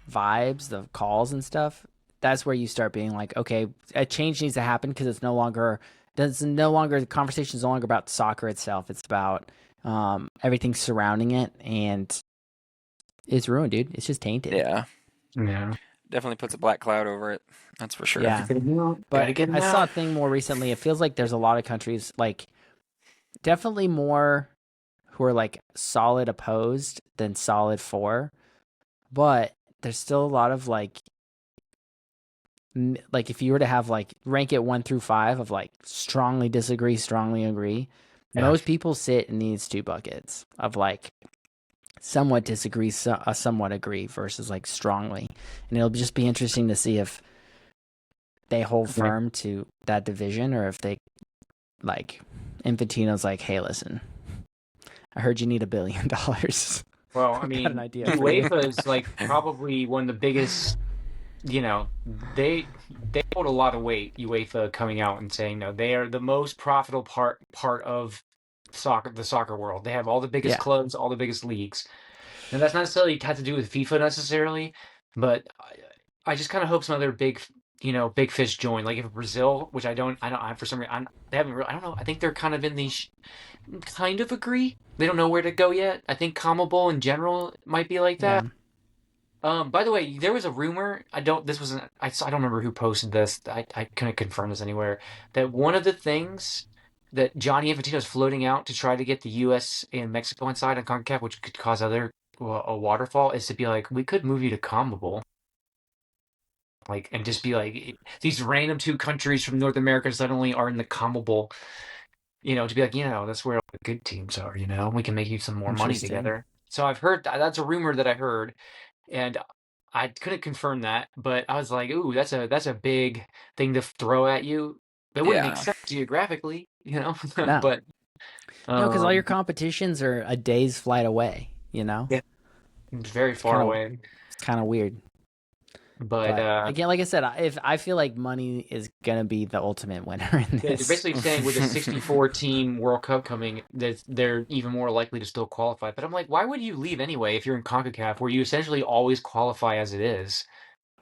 vibes, the calls and stuff. That's where you start being like, okay, a change needs to happen because the conversation is no longer about soccer itself. It's about everything surrounding it, and it's ruined, dude. It's just tainted. Yeah, yeah, definitely puts a black cloud over it. That's for sure. Yeah. gotta But get him I saw a out. thing more recently. It feels like there's a lot of countries, like definitely more who are like solid opposed than solid for, but there's still a lot of like if you were to have like rank it 1 through 5 of like strongly disagree, strongly agree, Yeah. most people sit in these two buckets of like somewhat disagree, somewhat agree versus like strongly, and it'll just be interesting to see if they hold Yeah. firm to that division or if they like Infantino's like, hey, listen, I heard you need $1 billion. Well, I got mean, an idea for you. UEFA is like probably one of the biggest. You know, they hold a lot of weight. UEFA coming out and saying no, they are the most profitable part of the soccer world. They have all the biggest Yeah. clubs, all the biggest leagues. Now that's not necessarily had to do with FIFA necessarily, but I just kind of hope some other big fish join. Like if Brazil, which I for some reason, they haven't really, I don't know. I think they're kind of in the kind of agree. They don't know where to go yet. I think CONMEBOL in general might be like Yeah. that. By the way, there was a rumor. This wasn't. I don't remember who posted this. I couldn't confirm this anywhere. That one of the things that Johnny Infantino is floating out to try to get the U.S. and Mexico inside on CONCACAF, which could cause a waterfall, is to be like, we could move you to CONMEBOL, like, and just be like, these random two countries from North America suddenly are in the CONMEBOL. To be like, that's where all the good teams are. We can make you some more money Interesting. together. So I've heard that's a rumor that I heard. And I couldn't confirm that, but I was like, "Ooh, that's a big thing to throw at you." It wouldn't make Yeah. sense geographically, No. but No, because all your um, competitions are a day's flight away. yeah, it's very It's far kind of away. it's kind of weird. But But again, like I said, if I feel like money is gonna be the ultimate winner in yeah, they're this. basically saying with a 64 team World Cup coming, that they're even more likely to still qualify. But I'm like, why would you leave anyway if you're in CONCACAF, where you essentially always qualify as it is?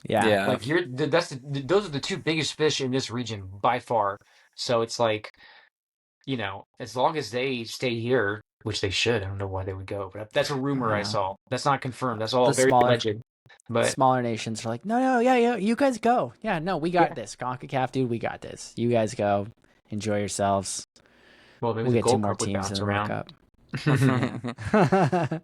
Yeah. Yeah. Like those are the two biggest fish in this region by far. So it's like, as long as they stay here, which they should, I don't know why they would go, but that's a rumor I Uh, saw. That's not confirmed. That's all the very smaller alleged. But smaller nations are like, no, yeah, you guys go. Yeah, no, we got yeah, this. CONCACAF, dude, we got this. You guys go, enjoy yourselves. well, maybe We'll the get two Gold more Cup would teams in bounce the World around. Cup.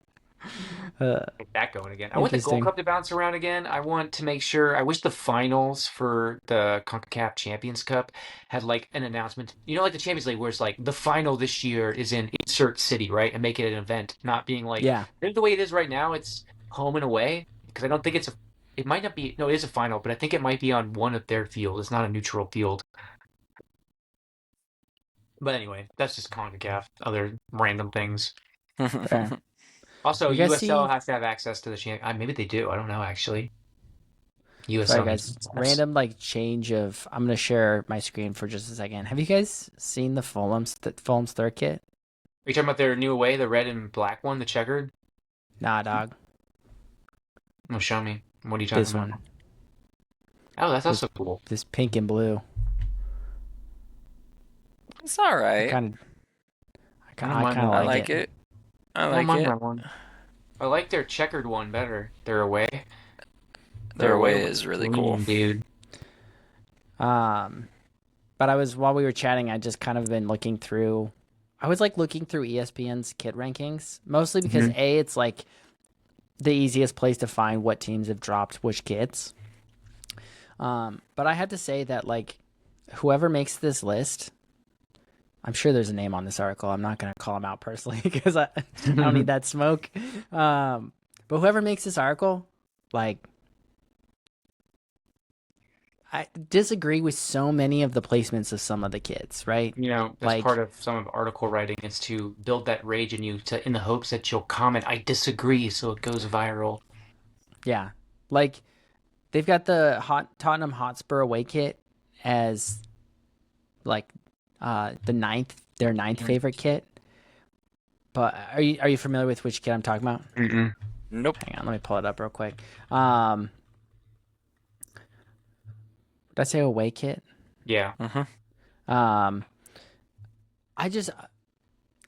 Get that going again. I want the Gold Interesting. Cup to bounce around again. I want to make sure. I wish the finals for the CONCACAF Champions Cup had like an announcement. Like the Champions League, where it's like the final this year is in insert city, right, and make it an event, not being like Yeah, the way it is right now. It's home and away because I don't think it's a. It might not be. No, it is a final, but I think it might be on one of their field. It's not a neutral field. But anyway, that's just CONCACAF. Other random things. fair. Also, You guys USL see? has to have access to the champ. Maybe they do. I don't know actually. Sorry, USL needs guys. access. Random like change of. I'm gonna share my screen for just a second. Have you guys seen the Fulham's third kit? Are you talking about their new away, the red and black one, the checkered? Nah, dog. Oh, show me. What are you talking This about? one. Oh, that's This also cool. this pink and blue. It's all I right. kind of. I don't I mind kind of that. I like like it. it. I I don't like mind it. that one. I like their checkered one better. Their away. Their away was is really clean, cool. dude. Um, but while we were chatting, I just kind of been looking through. I was like looking through ESPN's kit rankings, mostly because A, it's like the easiest place to find what teams have dropped which kits. But I had to say that like whoever makes this list, I'm sure there's a name on this article. I'm not gonna call him out personally because I don't need that smoke. But whoever makes this article, like, I disagree with so many of the placements of some of the kits, right? That's Like, part of some of article writing is to build that rage in you in the hopes that you'll comment, I disagree, so it goes viral. yeah, like they've got the Tottenham Hotspur away kit as like their ninth favorite kit. But are you familiar with which kit I'm talking about? Mm-mm. Nope. Hang on, let me pull it up real quick. Did I say away kit? Yeah. I'm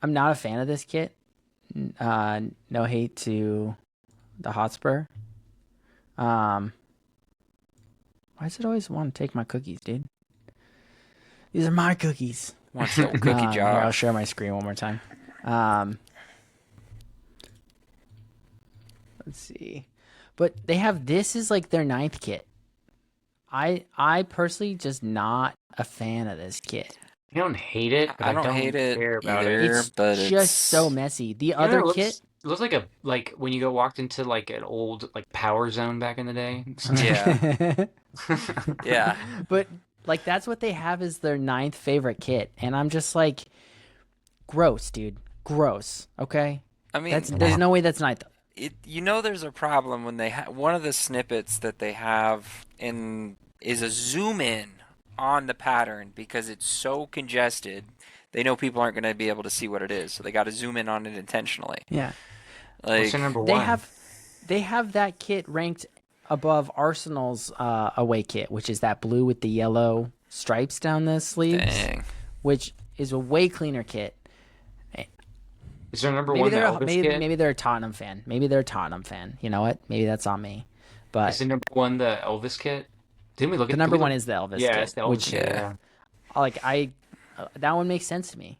not a fan of this kit. No hate to the Hotspur. Why does it always want to take my cookies, dude? These are my cookies. Wants the old cookie Here, I'll jar. share my screen one more time. Let's see. But they have this is like their ninth kit. I personally just not a fan of this kit. I don't hate it, but I don't hate it care about it. either, It's but just it's so messy. The You know, other it kit, looks like when you walked into like an old like power zone back in the day. Yeah. Yeah. But like that's what they have as their ninth favorite kit, and I'm just like, gross, dude, gross. Okay, I mean, there's no way that's ninth. there's a problem when they one of the snippets that they have in is a zoom in on the pattern because it's so congested. They know people aren't going to be able to see what it is, so they got to zoom in on it intentionally. Yeah. What's Like, your number They one? have that kit ranked above Arsenal's away kit, which is that blue with the yellow stripes down the sleeves, dang. which is a way cleaner kit. Is there number Maybe one the they're Elvis maybe kit? maybe they're a Tottenham fan. Maybe they're a Tottenham fan. You know what? Maybe that's on me. Is But the number one the Elvis kit? Didn't we look the at number did we one look- is the Elvis Yeah, kit, it's the Elvis which kit. Yeah. Yeah. like that one makes sense to me.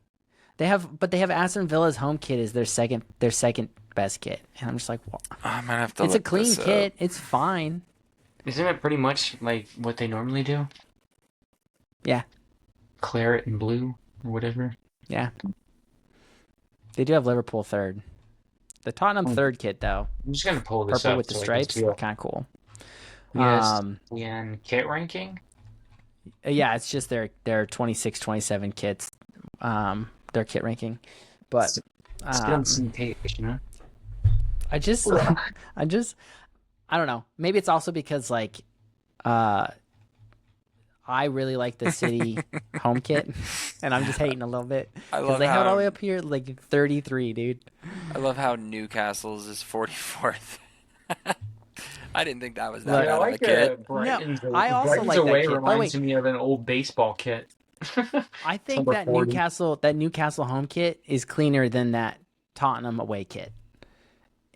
They have Aston Villa's home kit is their second best kit, and I'm just like, well, I'm gonna have to it's a look clean this up. kit. It's fine. Isn't it pretty much like what they normally do? Yeah, Claret and blue or whatever. yeah. They do have Liverpool third. The Tottenham third kit though, I'm just gonna pull this purple up with the so I can stripes, see kind of cool. ESPN kit ranking. Yeah, it's just their 26, 27 kits, their kit ranking, but Still on um, the same page, you know. I just, I don't know. Maybe it's also because like, I really like the City home kit, and I'm just hating a little bit I because love they have it all how the way up here like 33, dude. I love how Newcastle's is 44th. I didn't think that was that Look, bad I of like a kit. Brighton's. I also Brighton's like that away kit. By the reminds way- me of an old baseball kit. I think Number that 40. Newcastle home kit is cleaner than that Tottenham away kit,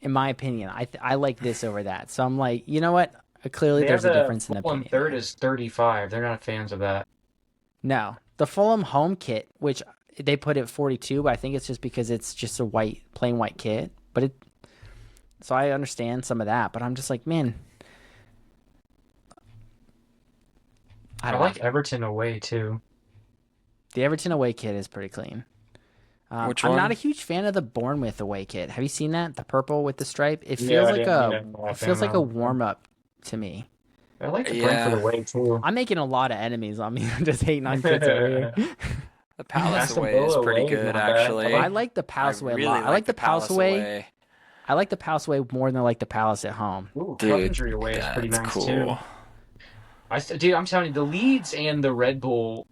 in my opinion. I like this over that. So I'm like, you know what? Clearly, They there's have a difference in Fulham opinion. third is 35. They're not fans of that. No, the Fulham home kit, which they put at 42, but I think it's just because it's just a plain white kit. But so I understand some of that, but I'm just like, man, I I don't like know. Everton away too. The Everton away kit is pretty clean. Which I'm one? not a huge fan of the Bournemouth away kit. Have you seen that? The purple with the stripe. It Yeah, feels I like didn't- I didn't know it that feels like a one. warm up to me. I like the Yeah. Brentford away too. I'm making a lot of enemies on me. I'm just hating on kits over here. The Palace Aston away is Villa pretty away is good, not bad. actually. I like the Palace away really a lot. I like the Palace away. away. I like the Palace away more than I like the Palace at home. Ooh, Dude, Coventry away is pretty that's nice cool. too. Dude, I'm telling you, the Leeds and the Red Bull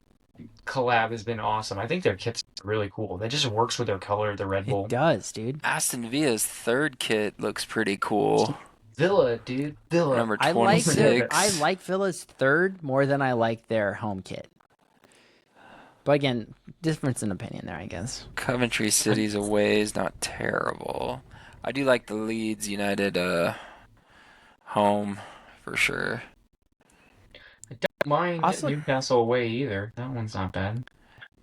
collab has been awesome. I think their kit's really cool. That just works with their color, the Red Bull. It does, dude. Aston Villa's third kit looks pretty cool. Villa, dude. Villa. Number I like 26. Villa's third more than I like their home kit. But again, difference in opinion there, I guess. Coventry City's away is not terrible. I do like the Leeds United home for sure. I don't mind Also- Newcastle away either. That one's not bad.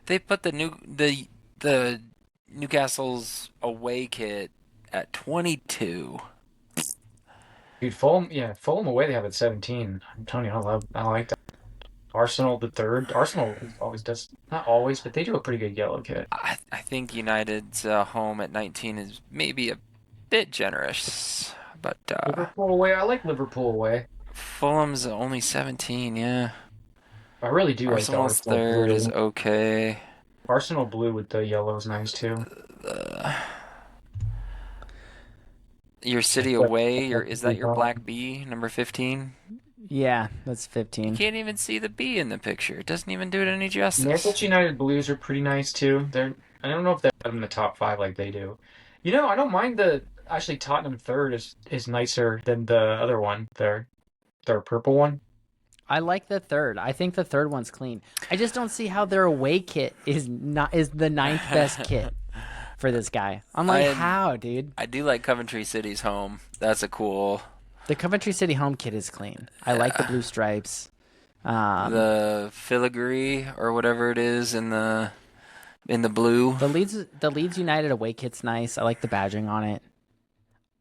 They put the Newcastle's away kit at 22. Dude, Fulham away they have at 17. I'm telling you, I like that. Arsenal the third. Arsenal always does, not always, but they do a pretty good yellow kit. I think United's home at 19 is maybe a bit generous, but Liverpool away, I like Liverpool away. Fulham's only 17. Yeah, I really do like the Arsenal's Arsenal third blue. is okay. Arsenal blue with the yellow is nice too. Your City away, is that your black B number 15? Yeah, that's You 15. can't even see the B in the picture. It doesn't even do it any justice. Manchester United blues are pretty nice too. I don't know if they have them in the top 5 like they do. You know, I don't mind actually Tottenham third is nicer than the other one, their purple one. I like the third. I think the third one's clean. I just don't see how their away kit is the ninth best kit for this guy. I'm like, how, dude? I do like Coventry City's home. That's a cool. The Coventry City home kit is clean. I like the blue stripes. The filigree or whatever it is in the blue. The Leeds United away kit's nice. I like the badging on it.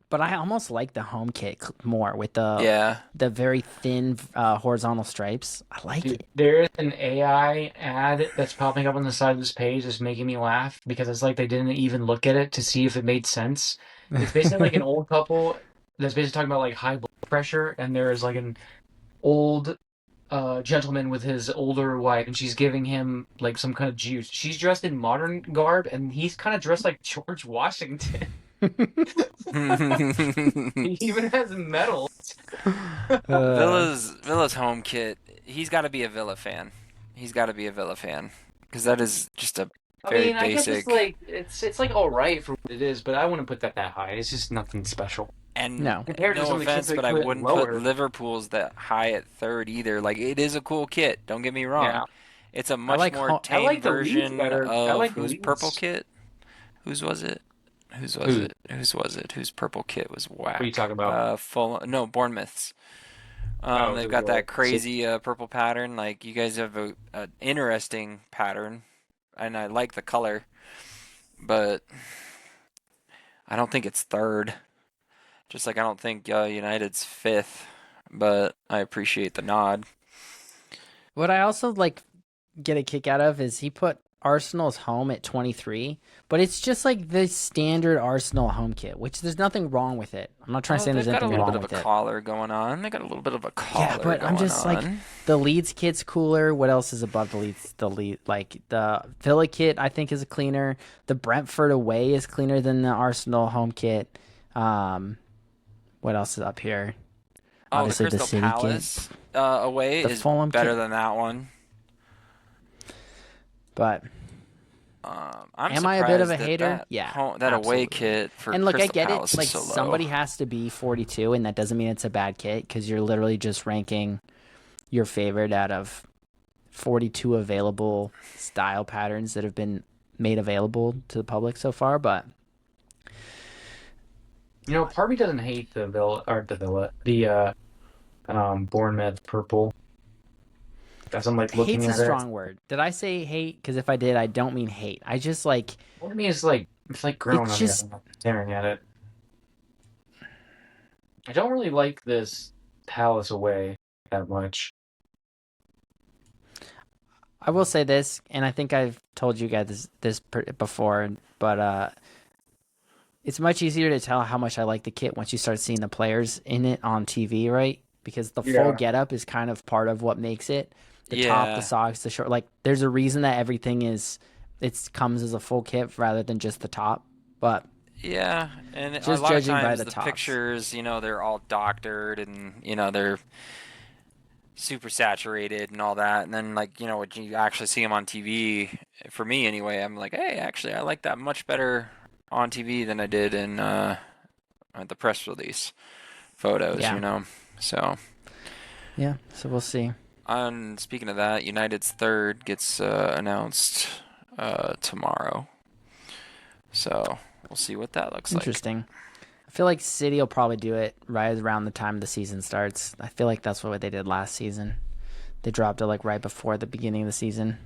But I almost like the home kit more with the very thin horizontal stripes. I like Dude, it. there's an AI ad that's popping up on the side of this page that's making me laugh because it's like they didn't even look at it to see if it made sense. It's basically like an old couple that's basically talking about like high blood pressure, and there's like an old gentleman with his older wife, and she's giving him like some kind of juice. She's dressed in modern garb, and he's kind of dressed like George Washington. He even has metal. Villa's home kit. He's got to be a Villa fan. He's got to be a Villa fan because that is just a I very mean, I guess it's basic. like it's like all right for what it is, but I wouldn't put that high. It's just nothing special And No. compared to no some of the kids offense, that but I put it wouldn't put lower. Liverpool's that high at third either. Like it is a cool kit. Don't get me wrong. Yeah, It's a I much like more I tame like the Leeds version better. I of like the whose purple Leeds. kit? Whose was it? Whose was Who? it? Whose was it? Whose purple kit was What are you whack? talking about? Full no Bournemouth's. Oh, They've got the that crazy purple pattern. Like you guys have a interesting pattern, and I like the color, but I don't think it's third. Just like I don't think United's fifth, but I appreciate the nod. What I also like get a kick out of is he put Arsenal's home at 23, but it's just like the standard Arsenal home kit, which there's nothing wrong with it. I'm not trying to Well, say they've there's got a anything little bit wrong of a with it. collar going on. They got a little bit of a collar Yeah, but I'm going just like on. the Leeds kit's cooler. What else is above the Leeds? The lead like the Villa kit I think is cleaner. The Brentford away is cleaner than the Arsenal home kit. What else is up here? Oh, the Obviously the Crystal City kit, Palace away the is Fulham better kit. than that one. But I'm am I a bit of surprised a that hater? Yeah, that away absolutely. kit for And look, I Crystal get it. Palace is Like so low. somebody has to be 42, and that doesn't mean it's a bad kit because you're literally just ranking your favorite out of 42 available style patterns that have been made available to the public so far. But part of me doesn't hate the Bournemouth purple. As I'm like looking hate's a at it, strong word. Did I say hate? Because if I did, I don't mean hate. I just like part of me is like it's like growing it's on me. just. I'm staring at it. I don't really like this Palace away that much. I will say this, and I think I've told you guys this before, but it's much easier to tell how much I like the kit once you start seeing the players in it on TV, right? Because the full Yeah. getup is kind of part of what makes it. The top, the Yeah, socks, the short. Like, there's a reason that everything comes as a full kit rather than just the top. But yeah, and a just lot of judging by times the the tops. pictures, they're all doctored and they're super saturated and all that. And then like when you actually see them on TV, for me anyway, I'm like, hey, actually, I like that much better on TV than I did in the press release photos. Yeah, So. yeah. So we'll see. And speaking of that, United's third gets announced tomorrow. So we'll see what that looks like. Interesting. I feel like City will probably do it right around the time the season starts. I feel like that's what they did last season. They dropped it like right before the beginning of the season.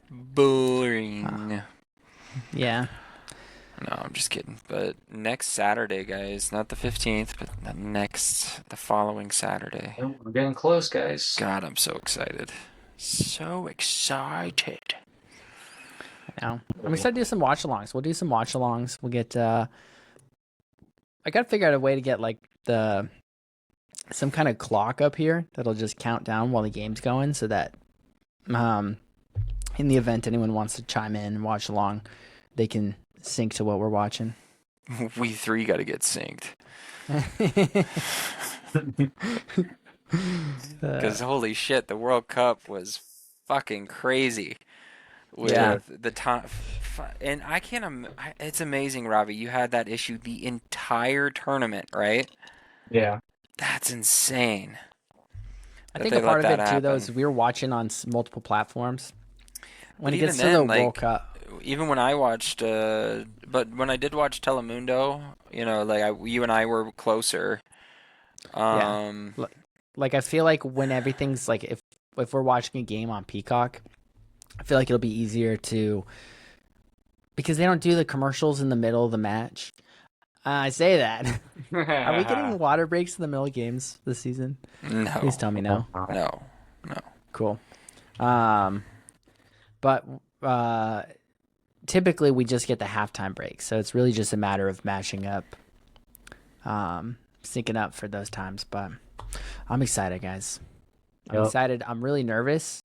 Boring. Yeah. No, I'm just kidding. But next Saturday, guys, not the 15th, but the following Saturday. Oh, we're getting close, guys. God, I'm so excited. So excited. Now I'm excited to do some watch alongs. We'll do some watch alongs. We'll get I gotta figure out a way to get like some kind of clock up here that'll just count down while the game's going so that in the event anyone wants to chime in and watch along, they can sync to what we're watching. We three got to get synced. Because holy shit, the World Cup was fucking crazy with Yeah. the time. And I can't. It's amazing, Robbie. You had that issue the entire tournament, right? Yeah. That's insane. I that think they a part let of it that too, though, is happen. we were watching on multiple platforms. When But it even gets to the then, World like, Cup, even when I watched, but when I did watch Telemundo, like you and I were closer. yeah, Um, like I feel like when everything's like if we're watching a game on Peacock, I feel like it'll be easier to because they don't do the commercials in the middle of the match. I say that. Are we getting water breaks in the middle of games this season? no, Please tell me no. no. Cool. But typically we just get the halftime break, so it's really just a matter of matching up, syncing up for those times. But I'm excited, guys. I'm Yep. excited. I'm really nervous,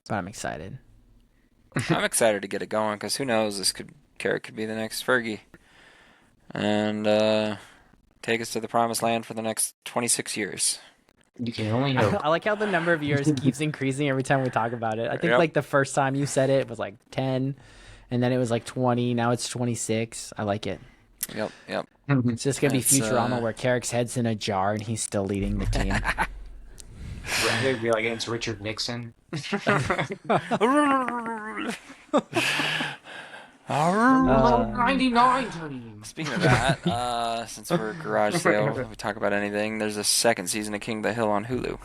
but I'm excited. I'm excited to get it going because who knows? Carrot could be the next Fergie. and take us to the promised land for the next 26 years. You can only hope. I like how the number of years keeps increasing every time we talk about it. I think Yep. like the first time you said it was like 10, and then it was like 20. Now it's 26. I like it. Yep. Yep. It's just gonna be It's, Futurama where Carrick's head's in a jar and he's still leading the team. It'd be like against Richard Nixon. Uh, 99 team. Speaking of that, since we're garage sale, we talk about anything. There's a second season of King of the Hill on Hulu,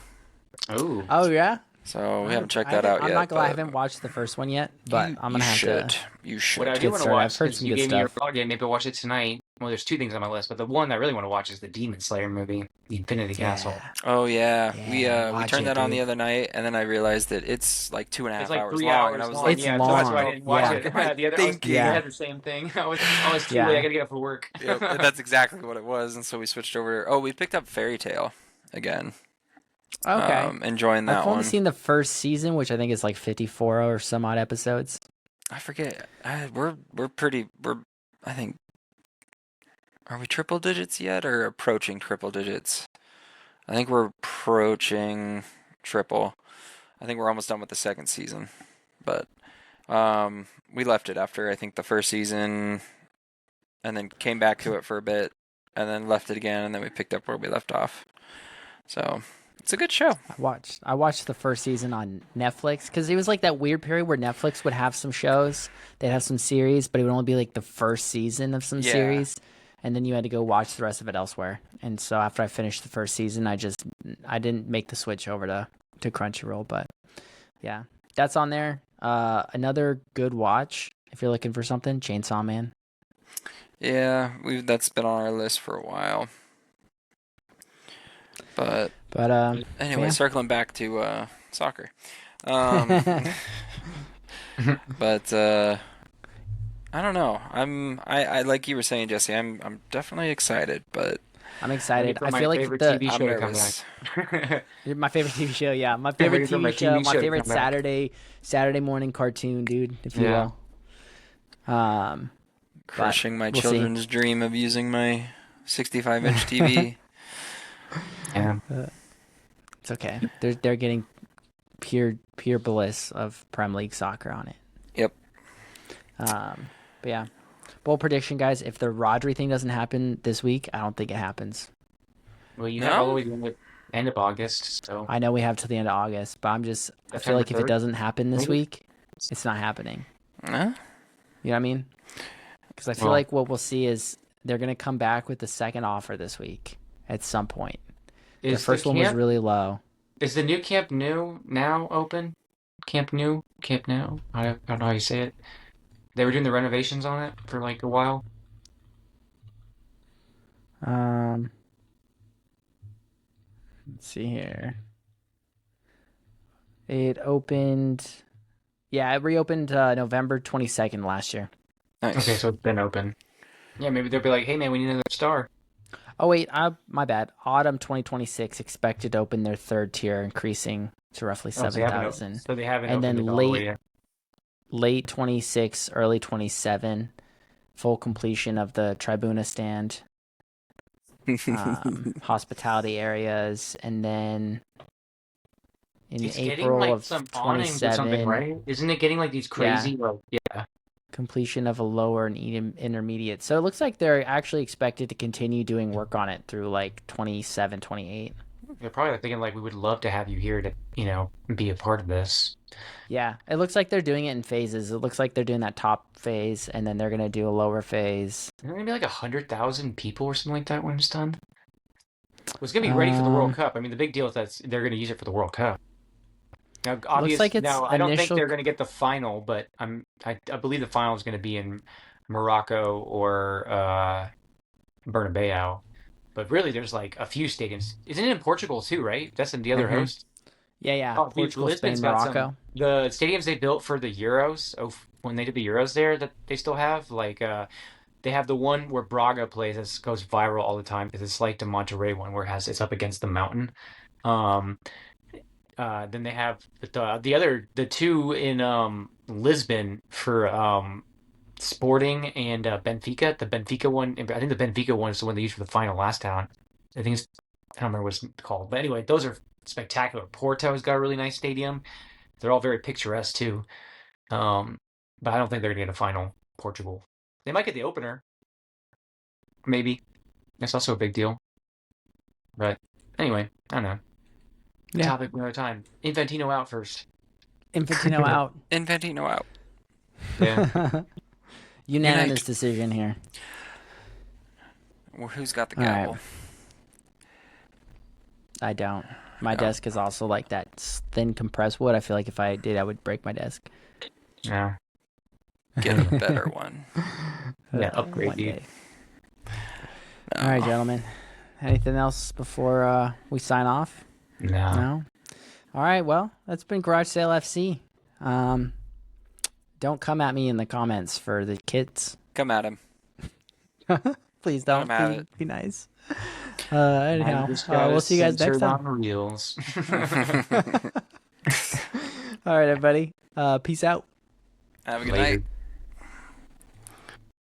Oh, oh yeah. so we haven't checked I that haven't- out I'm yet. not gonna lie, I but haven't watched the first one yet, but I'm gonna you have should. to. You what I should. do Good want to start. watch, I've heard since some you good gave me your stuff. login, maybe I'll watch it tonight. Well, there's two things on my list, but the one I really want to watch is the Demon Slayer movie, The Infinity Castle. Yeah. Oh yeah, Yeah, we watch turned it, that on the dude. other night, and then I realized that it's like 2.5 It's like hours 3 long, hours and I was long. like, It's Yeah, so that's why I long. didn't watch Yeah. it. What am I The other, thinking? I had the same thing. I was too Yeah. late. I gotta get up for work. Yep, that's exactly what it was, and so we switched over. Oh, we picked up Fairy Tale again. Okay. Enjoying that I've only one. seen the first season, which I think is like 54 or some odd episodes. I forget. We're pretty. I think. Are we triple digits yet, or approaching triple digits? I think we're approaching triple. I think we're almost done with the second season, but we left it after I think the first season, and then came back to it for a bit, and then left it again, and then we picked up where we left off. So it's a good show. I watched the first season on Netflix because it was like that weird period where Netflix would have some shows, they'd have some series, but it would only be like the first season of some Yeah. series, and then you had to go watch the rest of it elsewhere. And so after I finished the first season, I didn't make the switch over to Crunchyroll, but yeah, that's on there. Another good watch if you're looking for something, Chainsaw Man. Yeah, that's been on our list for a while. But But anyway, yeah. circling back to soccer. Um, but I don't know. I like you were saying, Jesse. I'm definitely excited, but I'm excited. For I my feel like favorite the TV I'm show to come nervous. back. my favorite TV show, yeah, my Yeah, favorite waiting for TV my show, TV my show to favorite come back. Saturday morning cartoon, dude, if you Yeah. will. Crushing my we'll see. children's dream of using my 65-inch TV. Yeah. It's okay. They're getting pure bliss of Prem League soccer on it. Yep. But yeah, bold prediction, guys. If the Rodri thing doesn't happen this week, I don't think it happens. Well, you No? have all the way to the end of August, so I know we have till the end of August, but I feel September like if it 3rd? doesn't happen this Maybe? week, it's not happening. Huh? You know what I mean? Because I feel Well- like what we'll see is they're gonna come back with the second offer this week at some point. The is first the one was camp, really low. is the new Camp Nou now open? Camp Nou? Camp Nou? I don't know how you say it. They were doing the renovations on it for like a while. Let's see here. It opened. Yeah, it reopened November 22nd last year. Nice. Okay, so it's been open. Yeah, maybe they'll be like, hey man, we need another star. Oh wait, my bad. Autumn 2026 expected to open their third tier, increasing to roughly Oh, so they haven't 7,000. So they haven't And opened then it all the way late- yet. Late 26, early 27, full completion of the Tribuna stand, hospitality areas, and then in It's getting April like of some awnings or something, 27, right? Isn't it getting like these crazy, like, yeah. completion of a lower and intermediate. So it looks like they're actually expected to continue doing work on it through like 27, 28. They're probably like thinking like we would love to have you here to, be a part of this. Yeah, it looks like they're doing it in phases. It looks like they're doing that top phase, and then they're gonna do a lower phase. Isn't it gonna be like 100,000 people or something like that when it's done? Well, it's gonna be ready for the World Cup. I mean, the big deal is that they're gonna use it for the World Cup. Now, like it's now I don't think initial- they're gonna get the final, but I believe the final is gonna be in Morocco or Bernabeu. But really, there's like a few stadiums. Isn't it in Portugal too, right? That's the other Mhm. host. Yeah, Oh, dude, Portugal, Spain, Lisbon's got some- Morocco. The stadiums they built for the Euros, when they did the Euros there, that they still have, like, they have the one where Braga plays that goes viral all the time because it's like the Monterrey one where it's up against the mountain. Then they have the two in Lisbon for Sporting and Benfica. The Benfica one, I think the Benfica one is the one they used for the final last time. I think it's, I don't remember what it's called, but anyway, those are spectacular. Porto's got a really nice stadium. They're all very picturesque too. Um, but I don't think they're gonna get a final. Portugal. They might get the opener, maybe. That's also a big deal. But anyway, I don't know. Yeah. Topic another time. Infantino out first. Infantino out. Infantino out. Yeah. Unanimous Unite. decision here. Well, who's got the All right. gavel? I don't. My Yeah. desk is also like that thin compressed wood. I feel like if I did, I would break my desk. Yeah. Get a better one. Yeah, upgrade, one dude. day. All right, gentlemen. Anything else before we sign off? No. No. All right. Well, that's been Garage Sale FC. Don't come at me in the comments for the kids. Come at him. Please don't. Let 'em have Be nice. Anyhow, we'll see you guys next time. On reels. All right, everybody. Peace out. Have a good Later. night.